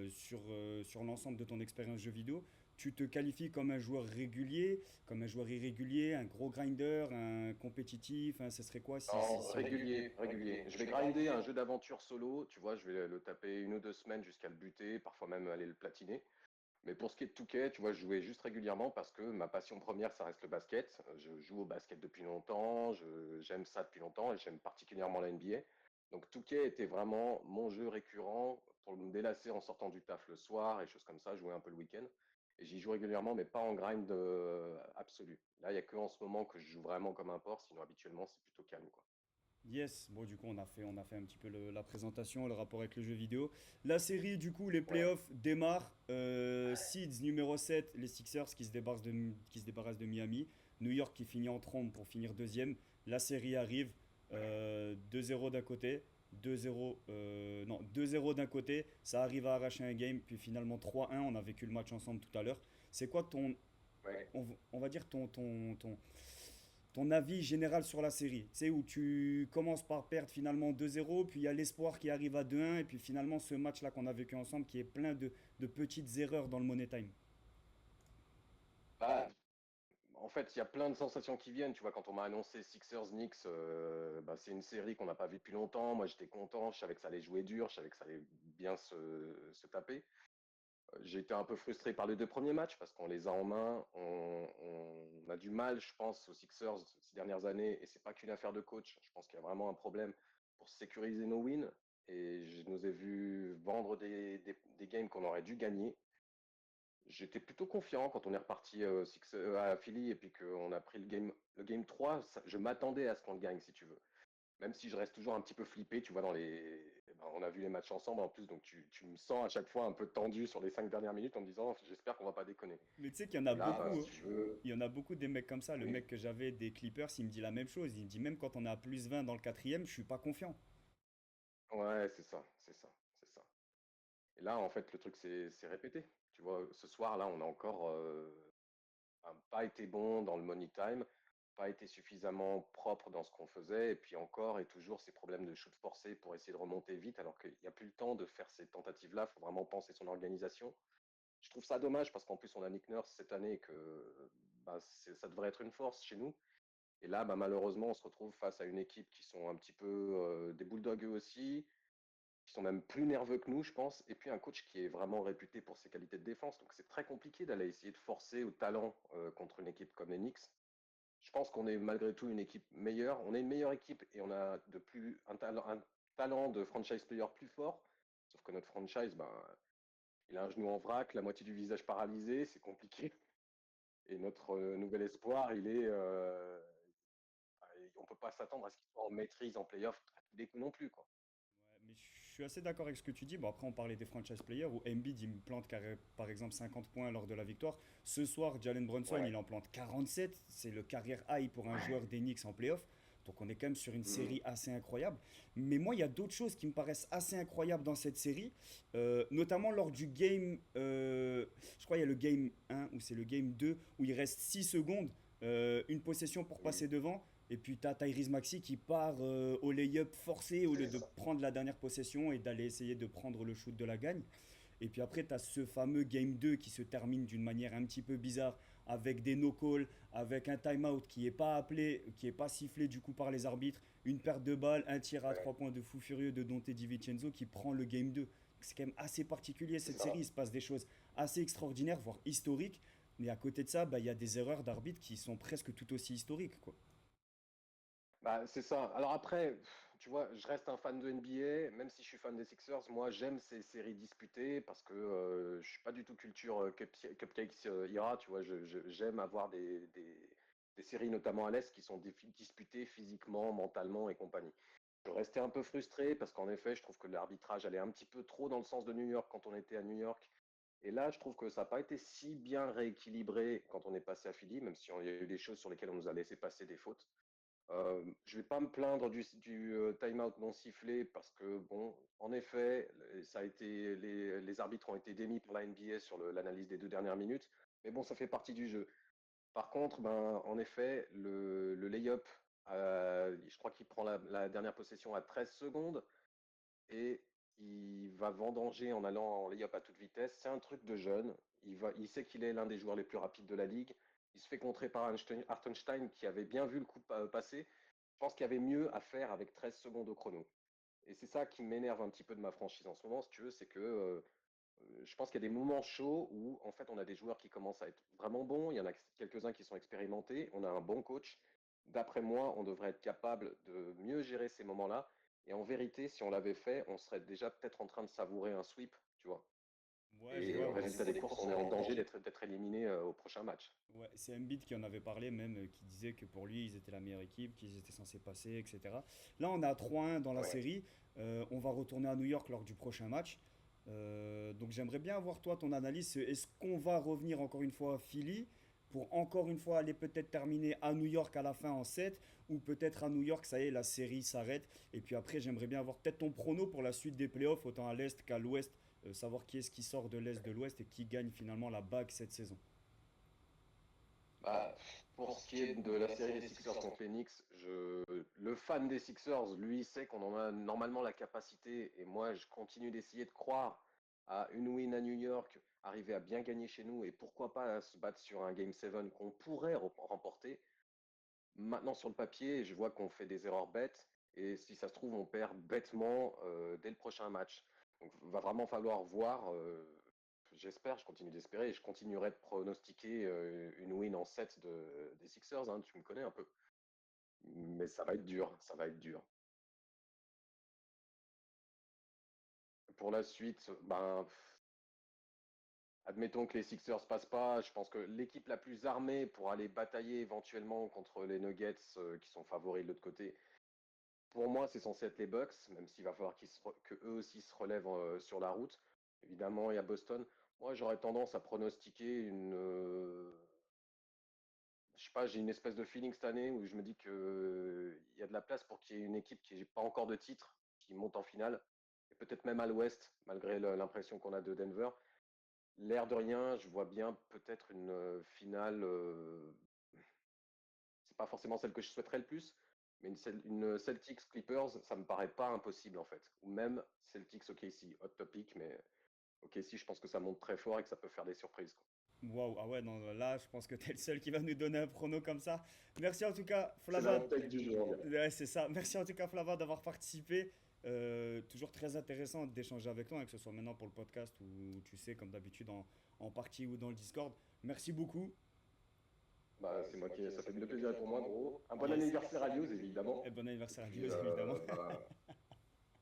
sur l'ensemble de ton expérience jeux vidéo, tu te qualifies comme un joueur régulier, comme un joueur irrégulier, un gros grinder, un compétitif, hein, ce serait quoi Non, si on... régulier, régulier. Je vais grinder un jeu d'aventure solo, tu vois, je vais le taper 1 ou 2 semaines jusqu'à le buter, parfois même aller le platiner. Mais pour ce qui est de Touquet, tu vois, je jouais juste régulièrement parce que ma passion première, ça reste le basket. Je joue au basket depuis longtemps, j'aime ça depuis longtemps et j'aime particulièrement la NBA. Donc Touquet était vraiment mon jeu récurrent pour me délasser en sortant du taf le soir et choses comme ça, jouer un peu le week-end. Et j'y joue régulièrement, mais pas en grind absolu. Là, il n'y a que en ce moment que je joue vraiment comme un porc, sinon habituellement, c'est plutôt calme, quoi. Yes, bon du coup on a fait un petit peu la présentation, le rapport avec le jeu vidéo. La série du coup, les Ouais. playoffs démarrent. Seeds numéro 7, les Sixers qui se débarrassent de Miami. New York qui finit en trombe pour finir deuxième. La série arrive, 2-0 d'un côté, 2-0, non 2-0 d'un côté, ça arrive à arracher un game, puis finalement 3-1, on a vécu le match ensemble tout à l'heure. C'est quoi Ouais. on va dire ton avis général sur la série? Tu sais, où tu commences par perdre finalement 2-0, puis il y a l'espoir qui arrive à 2-1, et puis finalement ce match-là qu'on a vécu ensemble qui est plein de petites erreurs dans le Money Time. Bah, en fait, il y a plein de sensations qui viennent. Tu vois, quand on m'a annoncé Sixers Knicks, bah, c'est une série qu'on n'a pas vue depuis longtemps. Moi, j'étais content. Je savais que ça allait jouer dur. Je savais que ça allait bien se taper. J'ai été un peu frustré par les 2 premiers matchs parce qu'on les a en main. On a du mal, je pense, aux Sixers ces dernières années. Et c'est pas qu'une affaire de coach. Je pense qu'il y a vraiment un problème pour sécuriser nos wins. Et je nous ai vus vendre des games qu'on aurait dû gagner. J'étais plutôt confiant quand on est reparti à Philly et puis qu'on a pris le game 3. Je m'attendais à ce qu'on le gagne, si tu veux. Même si je reste toujours un petit peu flippé, tu vois, ben, on a vu les matchs ensemble en plus, donc tu me sens à chaque fois un peu tendu sur les 5 dernières minutes en me disant j'espère qu'on va pas déconner. Mais tu sais qu'il y en a Et là, beaucoup, hein. si je veux. Il y en a beaucoup des mecs comme ça. Le Oui, mec que j'avais des Clippers, il me dit la même chose. Il me dit même quand on est à plus 20 dans le quatrième, je suis pas confiant. ouais, c'est ça, c'est ça, c'est ça. Et là, en fait, le truc c'est répété. Tu vois, ce soir, là, on a encore pas été bon dans le money time, pas été suffisamment propre dans ce qu'on faisait, et puis encore et toujours ces problèmes de shoot forcé pour essayer de remonter vite, alors qu'il n'y a plus le temps de faire ces tentatives-là, il faut vraiment penser son organisation. Je trouve ça dommage parce qu'en plus on a Nick Nurse cette année et que bah, ça devrait être une force chez nous. Et là, bah, malheureusement, on se retrouve face à une équipe qui sont un petit peu des bulldogs eux aussi, qui sont même plus nerveux que nous, je pense, et puis un coach qui est vraiment réputé pour ses qualités de défense. Donc c'est très compliqué d'aller essayer de forcer au talent contre une équipe comme les Knicks. Je pense qu'on est malgré tout une équipe meilleure. On est une meilleure équipe et on a un talent de franchise player plus fort. Sauf que notre franchise, ben, il a un genou en vrac, la moitié du visage paralysé, c'est compliqué. Et notre nouvel espoir, on peut pas s'attendre à ce qu'il soit en maîtrise en playoff à tous les coups non plus, quoi. Ouais, mais je suis assez d'accord avec ce que tu dis. Bon, après, on parlait des franchise players où Embiid, il me plante par exemple 50 points lors de la victoire. Ce soir, Jalen Brunson, Ouais, il en plante 47. C'est le carrière high pour un joueur des Knicks en playoff. Donc, on est quand même sur une mm, série assez incroyable. Mais moi, il y a d'autres choses qui me paraissent assez incroyables dans cette série. Notamment lors du game, je crois qu'il y a le game 1 ou c'est le game 2 où il reste 6 secondes, une possession pour oui, passer devant. Et puis tu as Tyrese Maxey qui part au lay-up forcé au lieu c'est de ça. prendre la dernière possession et d'aller essayer de prendre le shoot de la gagne. Et puis après, tu as ce fameux Game 2 qui se termine d'une manière un petit peu bizarre avec des no-calls, avec un time-out qui n'est pas appelé, qui n'est pas sifflé du coup par les arbitres, une perte de balle, un tir à 3 Ouais, points de fou furieux de Dante DiVincenzo qui prend le Game 2. C'est quand même assez particulier c'est cette série, ça. il se passe des choses assez extraordinaires, voire historiques. Mais à côté de ça, bah, il y a des erreurs d'arbitre qui sont presque tout aussi historiques, quoi. Bah, c'est ça. Alors après, tu vois, je reste un fan de NBA, même si je suis fan des Sixers. Moi, j'aime ces séries disputées parce que je suis pas du tout culture cupcakes ira. Tu vois, j'aime avoir des séries, notamment à l'Est, qui sont disputées physiquement, mentalement et compagnie. Je restais un peu frustré parce qu'en effet, je trouve que l'arbitrage allait un petit peu trop dans le sens de New York quand on était à New York. Et là, je trouve que ça n'a pas été si bien rééquilibré quand on est passé à Philly, même si il y a eu des choses sur lesquelles on nous a laissé passer des fautes. Je vais pas me plaindre du time-out non sifflé parce que, bon, en effet, ça a été, les arbitres ont été démis par la NBA sur l'analyse des 2 dernières minutes, mais bon, ça fait partie du jeu. Par contre, ben, en effet, le lay-up, je crois qu'il prend la dernière possession à 13 secondes et il va vendanger en allant en lay-up à toute vitesse. C'est un truc de jeune. Il sait qu'il est l'un des joueurs les plus rapides de la ligue. Il se fait contrer par Hartenstein qui avait bien vu le coup passer. Je pense qu'il y avait mieux à faire avec 13 secondes au chrono. Et c'est ça qui m'énerve un petit peu de ma franchise en ce moment, si tu veux, c'est que je pense qu'il y a des moments chauds où en fait on a des joueurs qui commencent à être vraiment bons, il y en a quelques-uns qui sont expérimentés, on a un bon coach. D'après moi, on devrait être capable de mieux gérer ces moments-là. Et en vérité, si on l'avait fait, on serait déjà peut-être en train de savourer un sweep, tu vois. Ouais, je Et vois. au résultat des courses, on est en danger d'être éliminé au prochain match. Ouais, c'est Embiid qui en avait parlé même, qui disait que pour lui, ils étaient la meilleure équipe, qu'ils étaient censés passer, etc. Là, on est à 3-1 dans la Ouais. série. On va retourner à New York lors du prochain match. Donc j'aimerais bien avoir toi ton analyse. Est-ce qu'on va revenir encore une fois à Philly pour encore une fois aller peut-être terminer à New York à la fin en 7 ou peut-être à New York, ça y est, la série s'arrête. Et puis après, j'aimerais bien avoir peut-être ton prono pour la suite des playoffs, autant à l'Est qu'à l'Ouest, savoir qui est-ce qui sort de l'Est, de l'Ouest et qui gagne finalement la bague cette saison. Bah, pour ce qui est de la série des Sixers contre les Knicks, le fan des Sixers, lui, sait qu'on en a normalement la capacité. Et moi, je continue d'essayer de croire à une win à New York, arriver à bien gagner chez nous et pourquoi pas se battre sur un Game 7 qu'on pourrait remporter. Maintenant, sur le papier, je vois qu'on fait des erreurs bêtes et si ça se trouve, on perd bêtement dès le prochain match. Donc, va vraiment falloir voir. J'espère, je continue d'espérer et je continuerai de pronostiquer une win en 7 des Sixers. Hein, tu me connais un peu. Mais ça va être dur, ça va être dur. Pour la suite, ben, admettons que les Sixers passent pas. Je pense que l'équipe la plus armée pour aller batailler éventuellement contre les Nuggets qui sont favoris de l'autre côté, pour moi, c'est censé être les Bucks, même s'il va falloir que eux aussi se relèvent sur la route. Évidemment, il y a Boston. Moi, j'aurais tendance à pronostiquer je sais pas, j'ai une espèce de feeling cette année où je me dis que il y a de la place pour qu'il y ait une équipe qui n'ait pas encore de titre, qui monte en finale, et peut-être même à l'Ouest, malgré l'impression qu'on a de Denver. L'air de rien, je vois bien peut-être une finale. C'est pas forcément celle que je souhaiterais le plus, mais une Celtics Clippers, ça me paraît pas impossible en fait. Ou même Celtics OKC, hot topic, mais OKC, je pense que ça monte très fort et que ça peut faire des surprises, quoi. Waouh, ah ouais, non, là, je pense que tu es le seul qui va nous donner un prono comme ça. Merci en tout cas, C'est la Flava. take du jour, on dirait. Ouais, c'est ça. Merci en tout cas, Flava, d'avoir participé. Toujours très intéressant d'échanger avec toi, hein, que ce soit maintenant pour le podcast ou tu sais, comme d'habitude, en partie ou dans le Discord. Merci beaucoup. Bah, c'est moi qui, ça fait de plaisir pour moi, gros. Un bon Yes. anniversaire à News, évidemment. Et bon Et anniversaire à puis, Dios, évidemment.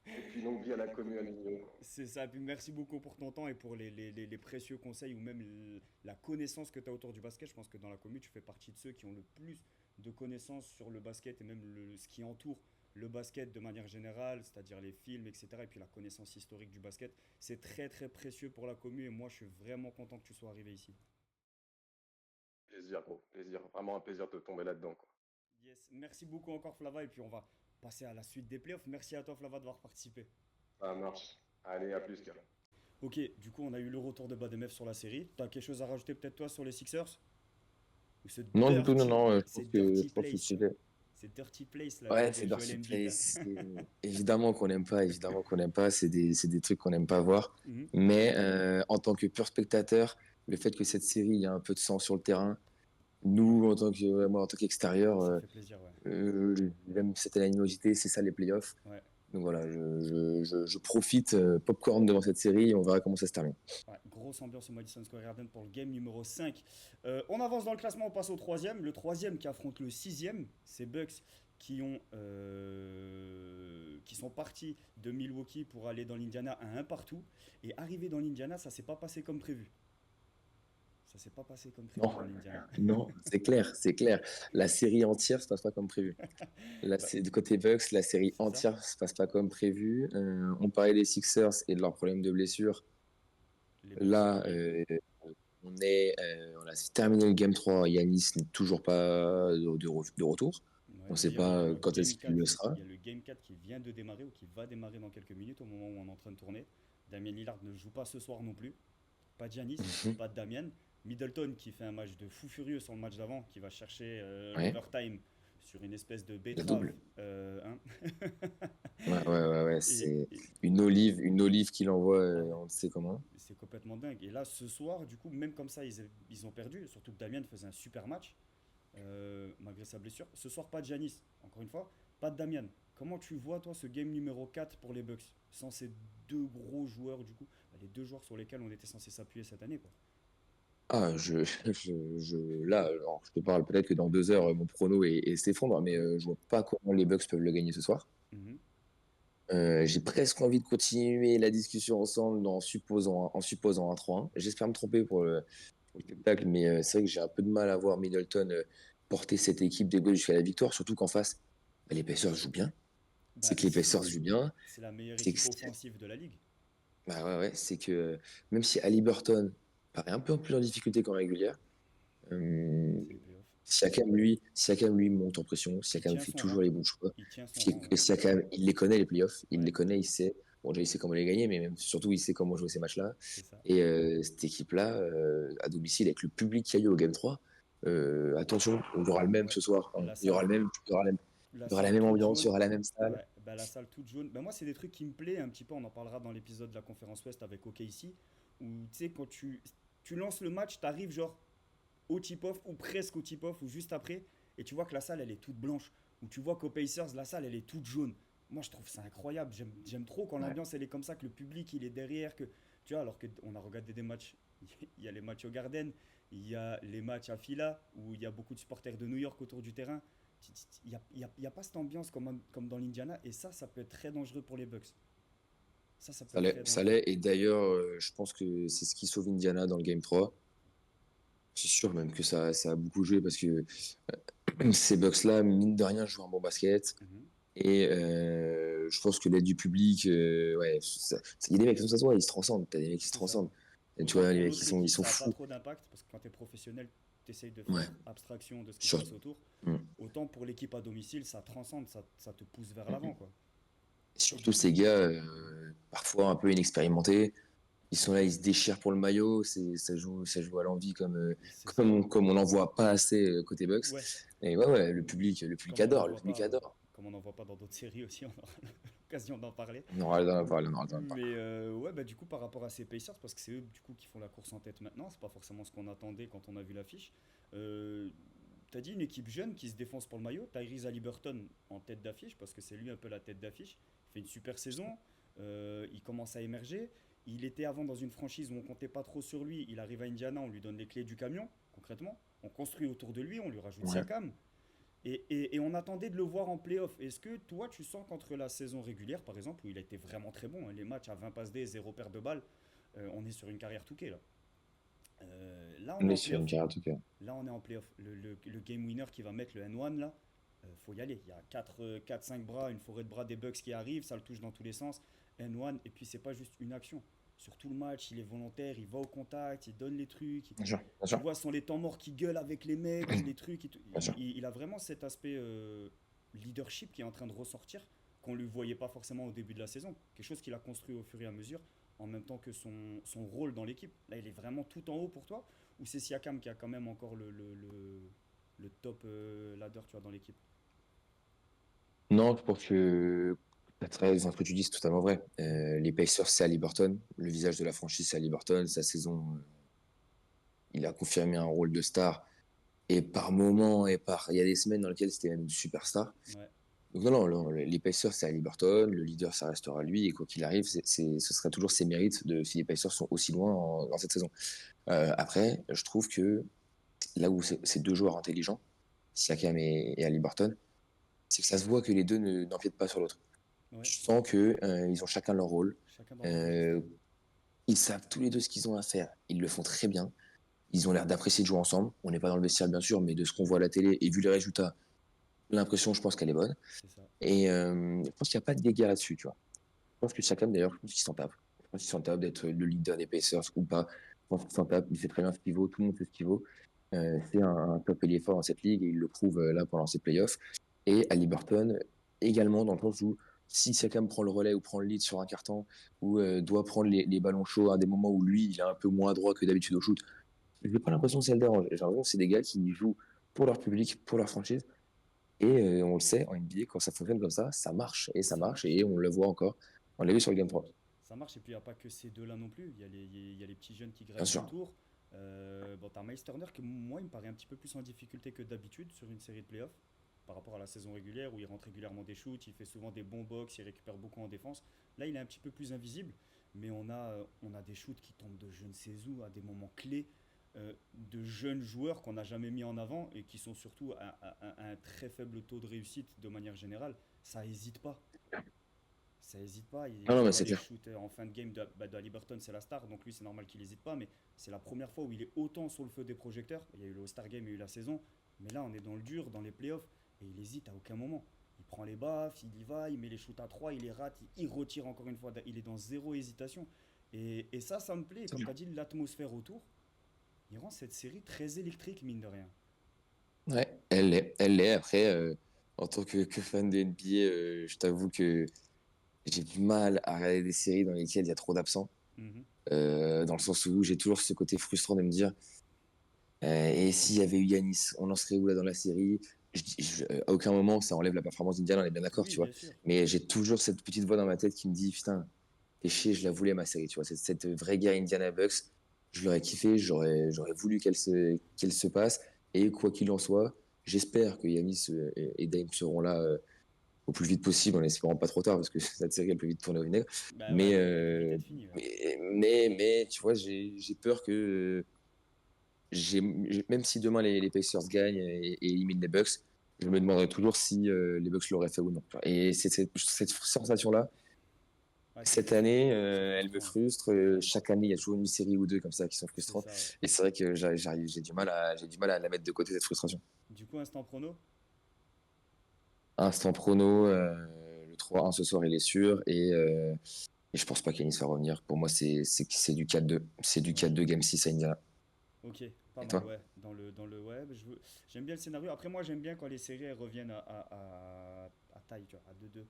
et puis longue vie à la commu à Nino. C'est ça. Puis merci beaucoup pour ton temps et pour les précieux conseils ou même la connaissance que tu as autour du basket. Je pense que dans la commu, tu fais partie de ceux qui ont le plus de connaissances sur le basket et même ce qui entoure le basket de manière générale, c'est-à-dire les films, etc. Et puis la connaissance historique du basket. C'est très très précieux pour la commu et moi je suis vraiment content que tu sois arrivé ici. Plaisir, gros. Plaisir. Vraiment un plaisir de tomber là-dedans, quoi. Yes. Merci beaucoup encore Flava et puis on va passer à la suite des playoffs. Merci à toi Flava d'avoir participé. Ça marche. Allez, à plus, gars. Ok, du coup on a eu le retour de Bademef sur la série. T'as quelque chose à rajouter peut-être toi sur les Sixers? Ou ce Non, du tout, non, dirty, non. c'est dirty Je pense que place. c'est C'est dirty place là ouais, de c'est Joel Darcy Embiid là. Place. Évidemment qu'on n'aime pas, évidemment qu'on n'aime pas. C'est des trucs qu'on n'aime pas voir. Mhm. Mais en tant que pur spectateur, le fait que cette série, il y a un peu de sang sur le terrain, nous, moi, en tant qu'extérieur, Ça fait plaisir, ouais. j'aime cette animosité, c'est ça les playoffs. Ouais. Donc voilà, je profite popcorn devant cette série et on verra comment ça se termine. Ouais, grosse ambiance au Madison Square Garden pour le game numéro 5. On avance dans le classement, on passe au troisième. Le troisième qui affronte le sixième, c'est Bucks qui sont partis de Milwaukee pour aller dans l'Indiana à un partout. Et arrivé dans l'Indiana, ça s'est pas passé comme prévu. Ça s'est pas passé comme prévu Non, dans l'Indiana. non, c'est clair, c'est clair. La série entière se passe pas comme prévu. Là, Bah, c'est du côté Bucks, la série c'est ça. entière se passe pas comme prévu. On parlait des Sixers et de leurs problèmes de blessure. Les Bucks, c'est Là, pareil. on a terminé le Game 3. Yanis n'est toujours pas de retour. On Ouais, ne sait d'ailleurs, pas quand est-ce qu'il le il sera. y a le Game 4 qui vient de démarrer ou qui va démarrer dans quelques minutes au moment où on est en train de tourner. Damien Lillard ne joue pas ce soir non plus. Pas de Giannis, Mhm. pas de Damian. Middleton qui fait un match de fou furieux sur le match d'avant, qui va chercher Ouais, l'overtime sur une espèce de le betterave. double. Hein. Ouais, et, c'est et- une olive qu'il envoie, ah ouais, on ne sait comment. c'est complètement dingue. Et là, ce soir, du coup, même comme ça, ils ont perdu. Surtout que Damian faisait un super match malgré sa blessure. Ce soir, pas de Giannis, encore une fois, pas de Damian. Comment tu vois, toi, ce game numéro 4 pour les Bucks sans ces deux gros joueurs, du coup, les deux joueurs sur lesquels on était censé s'appuyer cette année, quoi. Ah, là, alors, je te parle peut-être que dans 2 heures, mon prono s'effondre, mais Mhm, je vois pas comment les Bucks peuvent le gagner ce soir. mhm. J'ai presque envie de continuer la discussion ensemble en supposant un 3-1. J'espère me tromper pour le spectacle, mais c'est vrai que j'ai un peu de mal à voir Middleton porter cette équipe des Bucks jusqu'à la victoire, surtout qu'en face, bah, les Pacers jouent bien. C'est Bah, que les Pacers jouent bien. c'est la meilleure C'est que, équipe offensive de la ligue. bah ouais, c'est que même si Haliburton paraît un peu plus en difficulté qu'en régulière, euh, C'est les playoffs. Siakam, lui monte en pression. Il Siakam tient fait son toujours rang. les bons choix. Il tient son rang, ouais. Siakam, il les connaît, les playoffs. Il Ouais, les connaît, il sait. Bon, déjà, il sait comment les gagner, mais même, surtout, il sait comment jouer ces matchs-là. c'est ça. Et cette équipe-là, à domicile, avec le public qu'il y a eu au Game 3, attention, il y aura le même Ouais. ce soir. Hein. La salle, la Il y aura la salle même toute ambiance, il y jaune. aura la même salle. Ouais, bah, la salle toute jaune. Bah, moi, c'est des trucs qui me plaisent un petit peu. On en parlera dans l'épisode de la conférence Ouest avec OKC. Où, tu sais, quand tu lances le match, tu arrives genre au tip-off ou presque au tip-off ou juste après. Et tu vois que la salle, elle est toute blanche. Ou tu vois qu'au Pacers, la salle, elle est toute jaune. Moi, je trouve ça incroyable. J'aime trop quand Ouais. l'ambiance, elle est comme ça, que le public, il est derrière. Tu vois, alors qu'on a regardé des matchs. Il y a les matchs au Garden, il y a les matchs à Fila, où il y a beaucoup de supporters de New York autour du terrain. Il y a pas cette ambiance comme dans l'Indiana. Et ça peut être très dangereux pour les Bucks. Ça peut Ça être l'est, très ça dangereux. l'est. Et d'ailleurs, je pense que c'est ce qui sauve Indiana dans le Game 3. C'est sûr même que ça a beaucoup joué parce que ces Bucks-là, mine de rien, jouent un bon basket. Mhm. Et je pense que l'aide du public, ouais, il y a des mecs, ça se voit, ils se transcendent. T'as des mecs qui se C'est ça. transcendent. Et tu Autant vois, les pour mecs, l'autre ils équipe, sont ça n'a pas fous. trop d'impact, parce que quand tu es professionnel, tu essayes de Ouais, faire abstraction de ce qui se sur- passe autour. mm. Autant pour l'équipe à domicile, ça transcende, ça te pousse vers l'avant, quoi. Et du Surtout coup, ces gars, parfois un peu inexpérimentés, ils sont là, ils se déchirent pour le maillot. Ça joue à l'envie c'est ça. comme on n'en voit pas assez côté Bucks. Ouais, Et ouais, le public adore, le public adore. comme on n'en voit pas dans d'autres séries aussi, on aura l'occasion d'en parler. On aura le temps d'en parler, on aura le temps d'en parler. Mais ouais, bah du coup, par rapport à ces Pacers, parce que c'est eux du coup qui font la course en tête maintenant, c'est pas forcément ce qu'on attendait quand on a vu l'affiche. Euh, T'as dit une équipe jeune qui se défonce pour le maillot. Tyrese Haliburton en tête d'affiche, parce que c'est lui un peu la tête d'affiche. Il fait une super saison, il commence à émerger. Il était avant dans une franchise où on comptait pas trop sur lui. Il arrive à Indiana, on lui donne les clés du camion, concrètement. On construit autour de lui, on lui rajoute Ouais. Siakam. Et on attendait de le voir en playoff. Est-ce que toi, tu sens qu'entre la saison régulière, par exemple, où il a été vraiment très bon, hein, les matchs à 20 passes D, 0 perte de balles, on est sur une carrière touquée là. Là, on On est est en sur une playoff. carrière tout cas. Là, on est en playoff. Le game winner qui va mettre le N1 là, faut y aller. Il y a 4-5 bras, une forêt de bras des Bucks qui arrive, ça le touche dans tous les sens. N1, et puis c'est pas juste une action. Sur tout le match, il est volontaire, il va au contact, il donne les trucs. Bien sûr, bien Tu sûr, vois, ce sont les temps morts qui gueulent avec les mecs, les trucs. bien sûr. Il a vraiment cet aspect leadership qui est en train de ressortir, qu'on ne lui voyait pas forcément au début de la saison. Quelque chose qu'il a construit au fur et à mesure, en même temps que son rôle dans l'équipe. Là, il est vraiment tout en haut pour toi, ou c'est Siakam qui a quand même encore le top ladder, tu vois, dans l'équipe. Non, je pense que ce que tu dis, c'est totalement vrai. Les Pacers, c'est Haliburton. Le visage de la franchise, c'est Haliburton. Sa saison, il a confirmé un rôle de star. Et par moment, il y a des semaines dans lesquelles c'était même une superstar. Ouais. Donc non, non, les Pacers, c'est Haliburton, le leader, ça restera lui, et quoi qu'il arrive, ce sera toujours ses mérites si les Pacers sont aussi loin dans cette saison. Après, je trouve que là où c'est deux joueurs intelligents, Siakam et Haliburton, c'est que ça se voit que les deux n'empiètent pas sur l'autre. Ouais, Je sens que ils ont chacun leur rôle. chacun dans leur registre. Euh, Ils savent tous les deux ce qu'ils ont à faire. Ils le font très bien. Ils ont l'air d'apprécier de jouer ensemble. On n'est pas dans le vestiaire, bien sûr, mais de ce qu'on voit à la télé et vu les résultats, l'impression, je pense qu'elle est bonne. C'est ça. Et je pense qu'il n'y a pas de dégâts là-dessus, tu vois. Je pense que chacun, d'ailleurs, je pense qu'il s'en tape. Je pense qu'il s'en tape d'être le leader des Pacers ou pas. Je pense qu'il s'en tape. Il sait très bien ce qu'il vaut. Tout le monde sait ce qu'il vaut. C'est un top ailier fort dans cette ligue et il le prouve là pendant ses playoffs. Et Haliburton également, dans le sens où si Siakam prend le relais ou prend le lead sur un carton ou doit prendre les ballons chauds à des moments où lui, il est un peu moins droit que d'habitude au shoot, je n'ai pas l'impression que ça le dérange. J'ai l'impression que c'est des gars qui jouent pour leur public, pour leur franchise. Et on le sait, en NBA, quand ça fonctionne comme ça marche. Et ça Ça marche. marche. Et on le voit encore. On l'a vu sur le Game 3. Ça marche, et puis il n'y a pas que ces deux-là non plus. Il y a les petits jeunes qui Bien gravitent sûr. autour. Bon, t'as Miles Turner qui, moi, il me paraît un petit peu plus en difficulté que d'habitude sur une série de playoffs par rapport à la saison régulière où il rentre régulièrement des shoots, il fait souvent des bons box, il récupère beaucoup en défense. Là, il est un petit peu plus invisible, mais on a des shoots qui tombent de je ne sais où à des moments clés, de jeunes joueurs qu'on n'a jamais mis en avant et qui sont surtout à un très faible taux de réussite de manière générale. Ça hésite pas. Ça hésite pas. Ah non, Tu mais vois c'est les clair. shoots en fin de game de Haliburton, c'est la star, donc lui c'est normal qu'il hésite pas, mais c'est la première fois où il est autant sur le feu des projecteurs. Il y a eu le All-Star Game, il y a eu la saison, mais là on est dans le dur, dans les playoffs, et il hésite à aucun moment. Il prend les baffes, il y va, il met les shoots à 3, il les rate, il retire encore une fois, il est dans zéro hésitation. Et ça me plaît, et C'est comme tu clair. as dit, l'atmosphère autour, il rend cette série très électrique, mine de rien. Ouais, elle l'est. Elle l'est. Après, en tant que fan de NBA, je t'avoue que j'ai du mal à regarder des séries dans lesquelles il y a trop d'absents. Mhm. Dans le sens où j'ai toujours ce côté frustrant de me dire et s'il y avait eu Yanis, on en serait où là dans la série? À aucun moment ça enlève la performance d'Indiana, on est bien d'accord, Oui, tu vois. bien sûr. Mais j'ai toujours cette petite voix dans ma tête qui me dit putain, t'es chier, je la voulais ma série, tu vois. Cette vraie guerre Indiana Bucks, je l'aurais kiffé, j'aurais voulu qu'elle se passe. Et quoi qu'il en soit, j'espère que Yanis et Dame seront là au plus vite possible, en espérant pas trop tard, parce que cette série elle peut vite tourner au vinaigre. Bah ouais, Mais, elle peut vite être finie. Ouais. tu vois, j'ai peur que même si demain les Pacers gagnent et éliminent les Bucks, je me demanderai toujours si les Bucks l'auraient fait ou non. Et c'est cette sensation-là, Ouais, c'est cette frustrant. année, C'est elle me frustrant. frustre. Chaque année, il y a toujours une série ou deux comme ça qui sont C'est frustrantes. ça, ouais. Et c'est vrai que j'ai du mal à la mettre de côté, cette frustration. Du coup, instant prono. Instant prono, le 3-1 ce soir, il est sûr. Et je pense pas qu'Yanis va revenir. Pour moi, c'est du 4-2. C'est du Ouais. 4-2 Game 6 à Indiana. Ok, pas Et mal, toi? ouais. Dans le web, j'aime bien le scénario. Après, moi, j'aime bien quand les séries elles reviennent à taille, tu vois, à 2-2.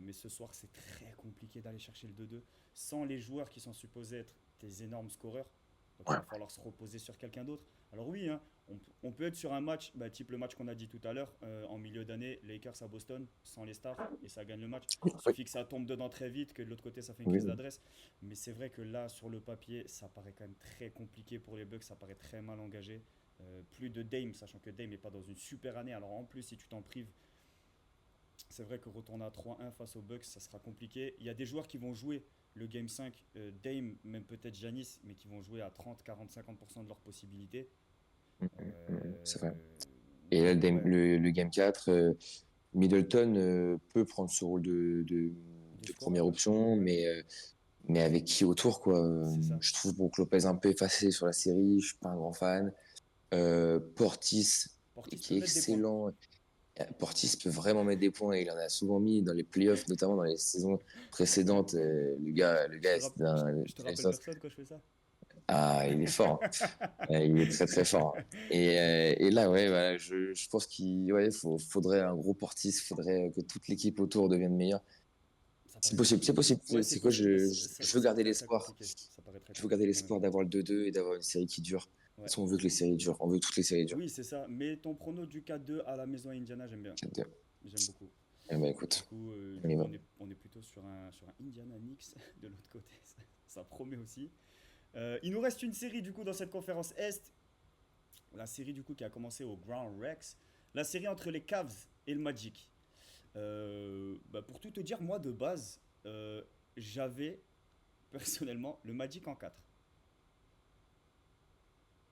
Mais ce soir, c'est très compliqué d'aller chercher le 2-2 sans les joueurs qui sont supposés être des énormes scoreurs. Donc, il Ouais. va falloir se reposer sur quelqu'un d'autre. Alors, oui, hein, on peut être sur un match, bah, type le match qu'on a dit tout à l'heure, en milieu d'année, Lakers à Boston, sans les stars, et ça gagne le match. Oui, Il suffit que ça tombe dedans très vite, que de l'autre côté, ça fait une crise oui. d'adresse. Mais c'est vrai que là, sur le papier, ça paraît quand même très compliqué pour les Bucks, ça paraît très mal engagé. Plus de Dame, sachant que Dame n'est pas dans une super année. Alors en plus, si tu t'en prives, c'est vrai que retourner à 3-1 face aux Bucks, ça sera compliqué. Il y a des joueurs qui vont jouer le Game 5, Dame, même peut-être Janis, mais qui vont jouer à 30, 40, 50% de leurs possibilités. C'est vrai. Et là, Donc ouais, le Game 4, Middleton peut prendre ce rôle de de première scoreur, ouais. option, Ouais, mais avec qui autour, quoi. c'est ça. Je trouve Brook Lopez un peu effacé sur la série, je suis pas un grand fan. Portis, Portis peut qui est mettre des points. excellent. Portis peut vraiment mettre des points, il en a souvent mis dans les playoffs, notamment dans les saisons précédentes. Le Je te, gars, rapp- c'est un. je te rappelle personne quand je fais ça. Ah, il est fort, hein. Il est très très fort, hein. Et là, ouais, voilà, je pense faudrait un gros Portis, faudrait que toute l'équipe autour devienne meilleure. Ça C'est paraît possible, c'est compliqué. possible. Ouais, c'est C'est quoi, possible, mais ça, ça- je veux ça garder paraît très l'espoir. compliqué. Ça paraît très Je veux garder compliqué quand même. l'espoir d'avoir le 2-2 et d'avoir une série qui dure. De Ouais. toute façon, on veut que les séries durent. On veut que toutes les séries durent. Oui, c'est ça. Mais ton prono du 4-2 à la maison à Indiana, j'aime bien. 4-2. J'aime beaucoup. Eh ben, Du écoute, coup, euh, on du y coup va. on est plutôt sur un Indiana Knicks de l'autre côté. Ça promet aussi. Il nous reste une série du coup dans cette conférence Est. La série du coup qui a commencé au Ground Rex. La série entre les Cavs et le Magic. Pour tout te dire, moi de base, j'avais personnellement le Magic en 4.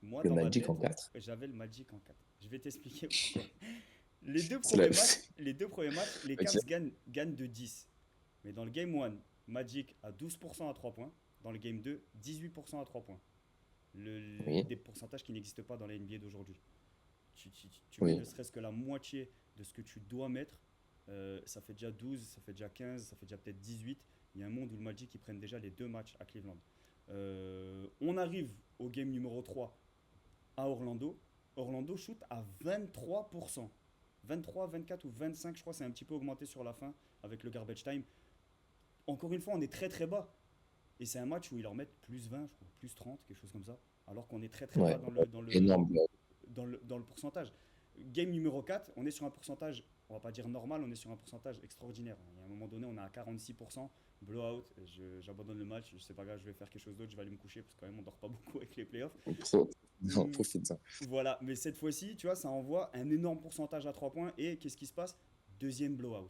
Moi, Le dans ma Magic en tête, 4. j'avais le Magic en 4. Je vais t'expliquer pourquoi. Les deux C'est la... premiers matchs, les deux premiers matchs, les Ok, Cavs gagnent de 10. Mais dans le game 1, Magic a 12% à 3 points. Dans le game 2, 18% à 3 points. oui, Des pourcentages qui n'existent pas dans la NBA d'aujourd'hui. Tu mets ne oui, serait-ce que la moitié de ce que tu dois mettre, ça fait déjà 12, ça fait déjà 15, ça fait déjà peut-être 18. Il y a un monde où le Magic ils prennent déjà les deux matchs à Cleveland. On arrive au game numéro 3 à Orlando. Orlando shoot à 23%. 23, 24 ou 25, je crois, c'est un petit peu augmenté sur la fin avec le garbage time. Encore une fois, on est très très bas. Et c'est un match où ils leur mettent plus 20, je crois, plus 30, quelque chose comme ça. Alors qu'on est très très bas ouais, énorme. dans le pourcentage. Game numéro 4, on est sur un pourcentage, on va pas dire normal, on est sur un pourcentage extraordinaire. Il y a un moment donné, on est à 46%, blowout, j'abandonne le match, je sais pas grave, je vais faire quelque chose d'autre, je vais aller me coucher parce que quand même on dort pas beaucoup avec les playoffs. Non, Hum, profite de ça. voilà, mais cette fois-ci, tu vois, ça envoie un énorme pourcentage à 3 points et qu'est-ce qui se passe? Deuxième blowout.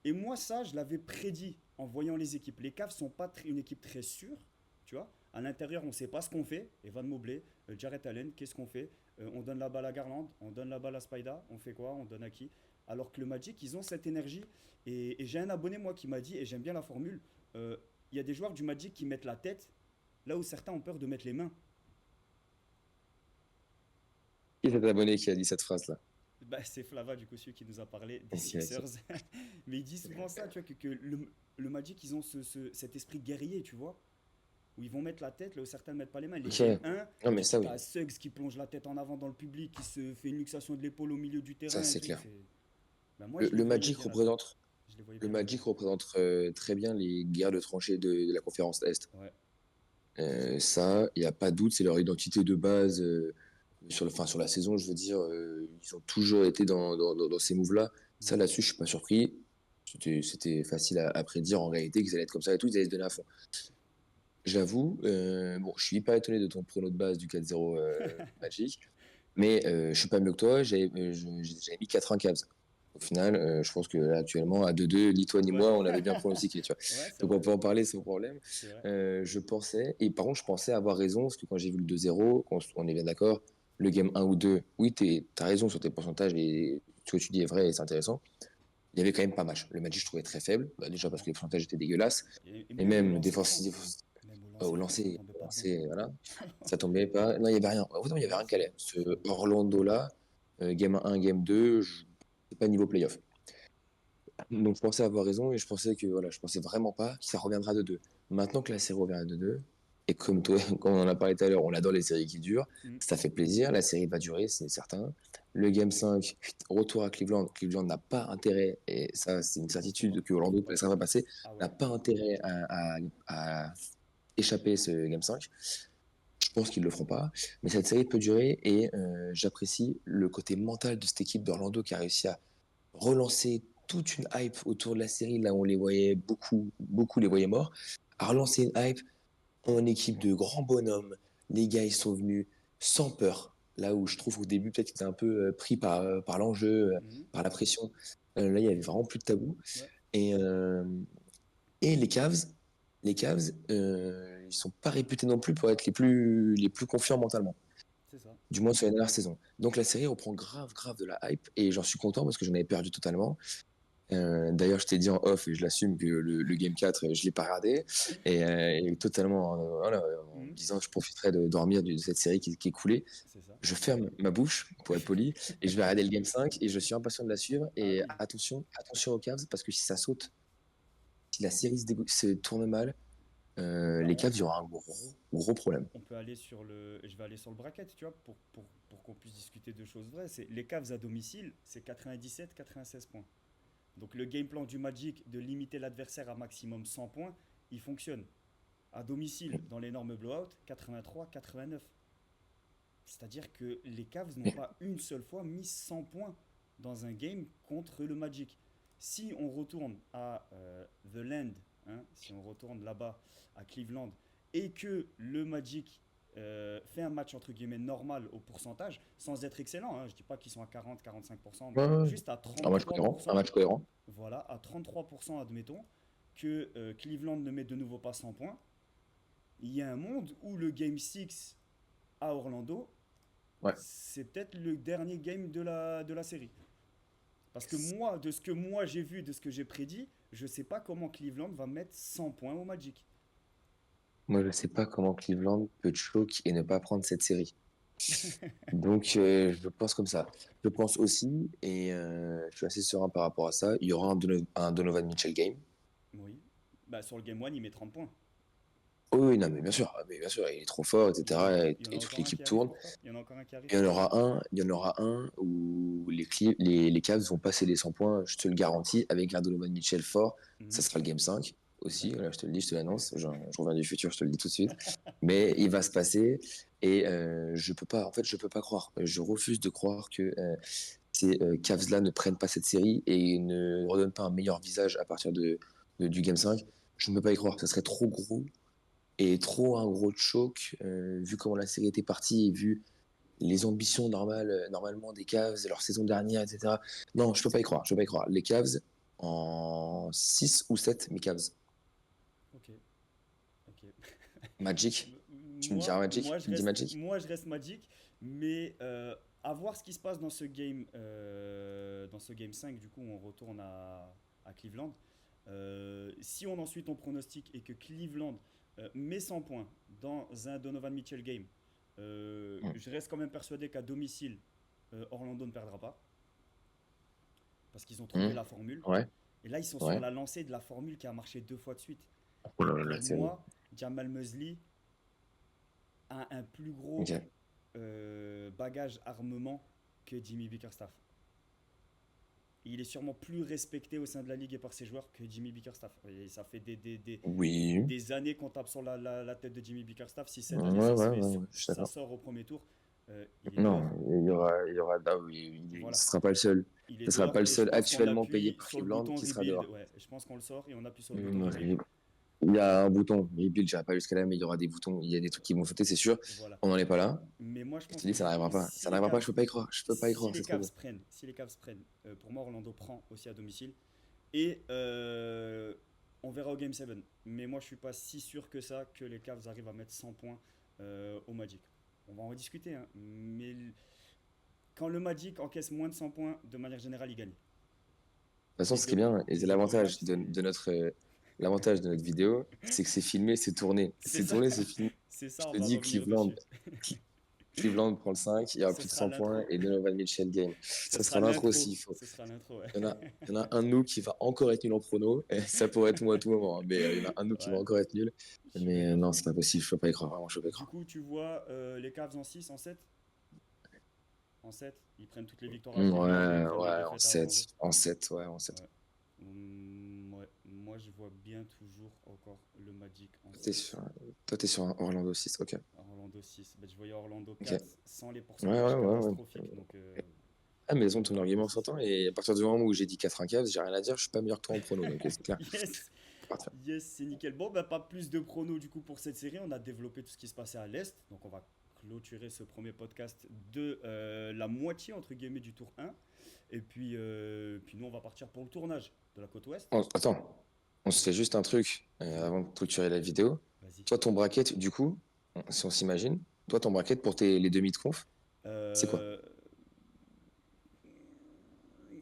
Et moi, ça, je l'avais prédit en voyant les équipes. Les Cavs sont pas une équipe très sûre, tu vois. À l'intérieur, on ne sait pas ce qu'on fait. Evan Mobley, Jarrett Allen, qu'est-ce qu'on fait? On donne la balle à Garland, on donne la balle à Spida, on fait quoi? On donne à qui? Alors que le Magic, ils ont cette énergie. Et j'ai un abonné, moi, qui m'a dit, et j'aime bien la formule, il y a des joueurs du Magic qui mettent la tête là où certains ont peur de mettre les mains. Qui est cet abonné qui a dit cette phrase-là? C'est Flava, du coup, celui qui nous a parlé des Ok, ok. Sixers. Mais il dit souvent ça, tu vois, que le Magic, ils ont cet esprit guerrier, tu vois, où ils vont mettre la tête là où certains ne mettent pas les mains. Les Ok. Game 1, Non, mais ça, oui, t'as Suggs qui plonge la tête en avant dans le public, qui se fait une luxation de l'épaule au milieu du ça, terrain et c'est tout. clair. Moi, Le, je les le voyais Magic bien là-dedans. représente, Je les voyais le bien là-dedans. Magic représente très bien les guerres de tranchées de la conférence Est. Ouais, c'est ça. Ça, il n'y a pas de doute, c'est leur identité de base sur la saison, je veux dire. Ils ont toujours été dans ces moves-là. Ça, Mhm. là-dessus, je suis pas surpris. C'était facile à prédire en réalité qu'ils allaient être comme ça et tout, ils allaient se donner à fond. J'avoue, bon, je suis hyper étonné de ton prono de base du 4-0 Magic, mais je suis pas mieux que toi, j'avais mis 80 Cavs. Au final, je pense que là, actuellement, à 2-2, ni toi ni Ouais, moi, on avait bien pronostiqué, tu vois. ouais, c'est Donc on vrai. peut en parler sans problème. C'est vrai. Je pensais, et par contre, je pensais avoir raison, parce que quand j'ai vu le 2-0, on est bien d'accord, le game 1 ou 2, oui, t'as raison sur tes pourcentages, et ce que tu dis est vrai et c'est intéressant. Il y avait quand même pas match. Le Magic, je trouvais très faible, déjà parce Clairement. que les pourcentages étaient dégueulasses, Et et même au même lancer franc. défensif, Même au au lancer, ça lancer, tombait pas bien. voilà, ça tombait pas. Non, il y avait rien. Oh, non, il y avait Ouais, rien qui c'est vrai. allait. Ce C'est vrai. Orlando-là, game 1, game 2, c'est pas niveau playoff. Donc je pensais avoir raison et je pensais que voilà, je pensais vraiment pas que ça reviendra de 2. Maintenant que la série revient à 2-2, et comme toi, comme on en a parlé tout à l'heure, on adore les séries qui durent, Mhm. ça fait plaisir, la série va durer, c'est certain. Le game 5, retour à Cleveland, Cleveland n'a pas intérêt, et ça c'est une Faut pas. certitude que Faut Orlando ne pas. laissera pas passer, Ah ouais. n'a pas intérêt à échapper ce game 5. Je pense qu'ils ne le feront pas, mais cette série peut durer et j'apprécie le côté mental de cette équipe d'Orlando qui a réussi à relancer toute une hype autour de la série, là où on les voyait beaucoup les voyaient morts, à relancer une hype en équipe de grands bonhommes. Les gars, ils sont venus sans peur, là où je trouve au début peut-être qu'ils étaient un peu pris par l'enjeu, Mhm. par la pression. Là, il y avait vraiment plus de tabou. Ouais, Et, euh, et les Cavs, ils sont pas réputés non plus pour être les plus confiants mentalement, c'est ça. du moins sur la dernière saison. Donc la série reprend grave de la hype et j'en suis content parce que j'en avais perdu totalement. D'ailleurs, je t'ai dit en off et je l'assume que le Game 4, je ne l'ai pas regardé. Et totalement, voilà, en me Mhm. disant que je profiterai de dormir de cette série qui est coulée. C'est ça. Je ferme ma bouche, pour être poli, et je vais regarder le Game 5 et je suis impatient de la suivre. Ah Et oui. attention aux Cavs, parce que si ça saute, si la série se tourne mal, Bah, les Cavs, il y aura un gros problème. on peut aller sur le. Je vais aller sur le bracket, tu vois, pour qu'on puisse discuter de choses vraies. C'est les Cavs à domicile, c'est 97-96 points. Donc le game plan du Magic de limiter l'adversaire à maximum 100 points, il fonctionne. À domicile, dans l'énorme blowout, 83-89. C'est-à-dire que les Cavs n'ont pas une seule fois mis 100 points dans un game contre le Magic. Si on retourne à The Land, hein, si on retourne là-bas à Cleveland, et que le Magic fait un match entre guillemets normal au pourcentage, sans être excellent, hein, je dis pas qu'ils sont à 40-45%, Ouais, ouais. juste à Un match cohérent. Un 33%, match cohérent. voilà, à 33% admettons, que Cleveland ne met de nouveau pas 100 points, il y a un monde où le Game 6 à Orlando, Ouais. c'est peut-être le dernier game de la série. Parce que moi, de ce que moi j'ai vu, de ce que j'ai prédit, je sais pas comment Cleveland va mettre 100 points au Magic. Moi, je sais pas comment Cleveland peut choke et ne pas prendre cette série. Donc, je pense comme ça. Je pense aussi, et je suis assez serein par rapport à ça, il y aura un Donovan Mitchell game. Oui. Bah, sur le game 1, il met 30 points. Oh oui, non, mais bien sûr, il est trop fort, etc. Il y en a Et toute encore un l'équipe qui arrive tourne. pour toi. Il y en a encore un qui arrive. Il y en aura un où les Cavs vont passer les 100 points, je te le garantis, avec un Donovan Mitchell fort. Ça Mhm. sera le game 5 aussi. D'accord. Voilà, je te le dis, je te l'annonce. Je reviens du futur, je te le dis tout de suite. Mais il va se passer et je peux pas, en fait, je peux pas croire. Je refuse de croire que ces Cavs-là ne prennent pas cette série et ne redonnent pas un meilleur visage à partir du game 5. Je ne peux pas y croire. Ça serait trop gros et trop un gros choc vu comment la série était partie et vu les ambitions normales, normalement des Cavs, leur saison dernière, etc. Non, je peux pas y croire. Je peux pas y croire. Les Cavs en 6 ou 7, mes Cavs. Ok. Ok. Magic. Tu me diras Moi, Magic? Tu me dis Magic? moi, je reste Magic, mais à voir ce qui se passe dans ce game 5, du coup, on retourne à Cleveland. Si on ensuite on pronostique et que Cleveland met 100 points dans un Donovan Mitchell game, Hmm. je reste quand même persuadé qu'à domicile, Orlando ne perdra pas parce qu'ils ont trouvé Hmm. la formule. Ouais, Et là, ils sont sur ouais. la lancée de la formule qui a marché 2 fois de suite. Oh là là, Pour la série. moi, Jamal Mosley a un plus gros Ok. bagage armement que Jimmy Bickerstaff. Il est sûrement plus respecté au sein de la ligue et par ses joueurs que Jimmy Bickerstaff. Et ça fait Oui. des années qu'on tape sur la tête de Jimmy Bickerstaff. Si cette année Ouais, ouais, ouais, ouais, je suis ça d'accord. sort au premier tour, il est Non, dehors. ah oui, Voilà, ce sera pas le seul. il est Ce sera dehors pas le et je seul pense qu'on actuellement payé appuie par sur le Cleveland bouton qui sera rebuild. dehors. Ouais, je pense qu'on le sort et on appuie sur le bouton Hmm, rebuild. il y a un bouton, rebuild, j'irai pas jusqu'à là, mais il y aura des boutons, il y a des trucs qui vont sauter, c'est sûr. Voilà. On n'en est pas là. Mais moi, je Je te pense dis, que ça du n'arrivera coup, pas. Ça n'arrivera pas, je peux pas y croire. Je peux pas y croire, c'est trop beau. Si les Cavs prennent, pour moi, Orlando prend aussi à domicile. Et on verra au Game 7. Mais moi, je suis pas si sûr que ça que les Cavs arrivent à mettre 100 points au Magic. On va en rediscuter, hein, mais quand le Magic encaisse moins de 100 points, de manière générale, il gagne. De toute façon, ce qui est bien, et c'est Les deux matchs, l'avantage de notre vidéo, c'est que c'est filmé, c'est tourné. c'est C'est ça. tourné, c'est filmé. C'est Je ça, on te va dis, revenir dessus. Cleveland prend le 5, il y aura Ce plus de sera 100 points l'intro. et Donovan Mitchell game. Ce Ça sera sera l'intro l'intro. s'il faut. Ce sera l'intro, ouais. Il y en a un de nous qui va encore être nul en prono. Et ça pourrait être moi à tout moment, hein, mais il y en a un de nous qui va Ouais, encore être nul. je suis Mais d'accord. non, c'est pas possible, je peux pas y croire, vraiment, je peux pas y Du croire. coup, tu vois les Cavs en 6, en 7. En 7, ils prennent toutes les victoires à Cleveland et ils Ouais, prennent la ouais, défaite à Orlando. En 7, ouais, en 7. Ouais. Ouais. Moi, je vois bien toujours encore le Magic en T'es 7. sur, toi, t'es sur un Orlando 6, ok. Orlando 6. Ben, je voyais Orlando Ok. 4 sans les Ouais, ouais, pourcentages ouais, catastrophiques. ouais. Donc, Ah, mais elles ont donc ton Orlando argument 6. s'entend, et à partir du moment où j'ai dit 4 Cavs, j'ai rien à dire, je suis pas meilleur que toi en prono, donc c'est clair. Yes! C'est parti. Yes, c'est nickel. Bon, ben, pas plus de pronos du coup pour cette série. On a développé tout ce qui se passait à l'Est. Donc, on va clôturer ce premier podcast de la moitié, entre guillemets, du tour 1. Et puis nous, on va partir pour le tournage de la côte ouest. Attends, on se fait juste un truc avant de clôturer la vidéo. Vas-y. Toi, ton bracket, du coup, si on s'imagine, toi, ton bracket pour les demi de conf, c'est quoi? Euh,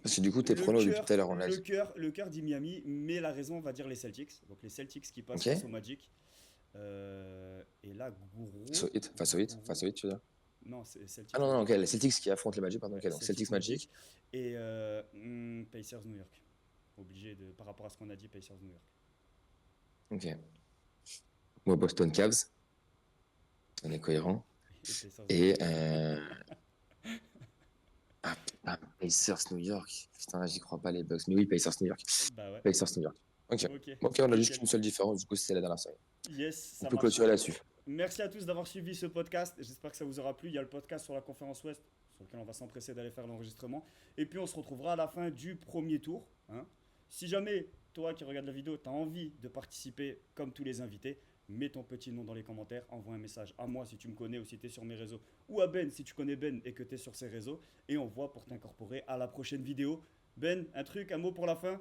Parce que du coup, tes le pronos depuis cœur, tout à l'heure, on l'a le dit. cœur, le cœur dit Miami, mais la raison, on va dire les Celtics. Donc les Celtics qui passent Ok? face au Magic. Et là, Face au hit, tu veux dire? Non, c'est Celtics Ah non, non, ok, Magic. les Celtics qui affrontent les Magic, pardon, Ouais, ok, donc Celtics Celtics Magic. Magic, Et Pacers New York. Obligé de, par rapport à ce qu'on a dit, Pacers New York. ok. Moi, Boston Cavs, on est cohérent. Et Pacers New Et York. Pacers New York. Putain, là, j'y crois pas, les Bucks. Mais oui, Pacers New York. Bah ouais. Pacers New York. Ok. Ok, Ok, on a juste nickel. une seule différence, du coup, c'est la dernière série. Yes, On ça peut marche. clôturer là-dessus. Merci à tous d'avoir suivi ce podcast. J'espère que ça vous aura plu. Il y a le podcast sur la conférence Ouest, sur lequel on va s'empresser d'aller faire l'enregistrement. Et puis on se retrouvera à la fin du premier tour, hein. Si jamais, toi qui regardes la vidéo, tu as envie de participer comme tous les invités, mets ton petit nom dans les commentaires, envoie un message à moi si tu me connais ou si tu es sur mes réseaux, ou à Ben si tu connais Ben et que tu es sur ses réseaux, et on voit pour t'incorporer à la prochaine vidéo. Ben, un mot pour la fin?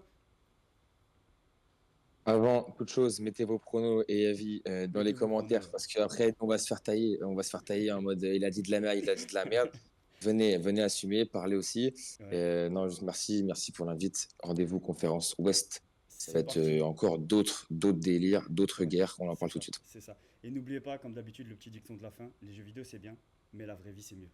Avant toute chose, mettez vos pronos et avis dans les Mettez vos pronos, commentaires ouais. parce qu'après, on va se faire tailler en mode il a dit de la merde, il a dit de la merde. Venez assumer, parler aussi. Ouais, Non, juste merci pour l'invite. Rendez-vous conférence Ouest. Ça va c'est être parti. encore d'autres délires, d'autres Ouais, guerres. On en c'est parle tout ça, de suite. c'est ça. Et n'oubliez pas, comme d'habitude, le petit dicton de la fin, les jeux vidéo c'est bien, mais la vraie vie c'est mieux.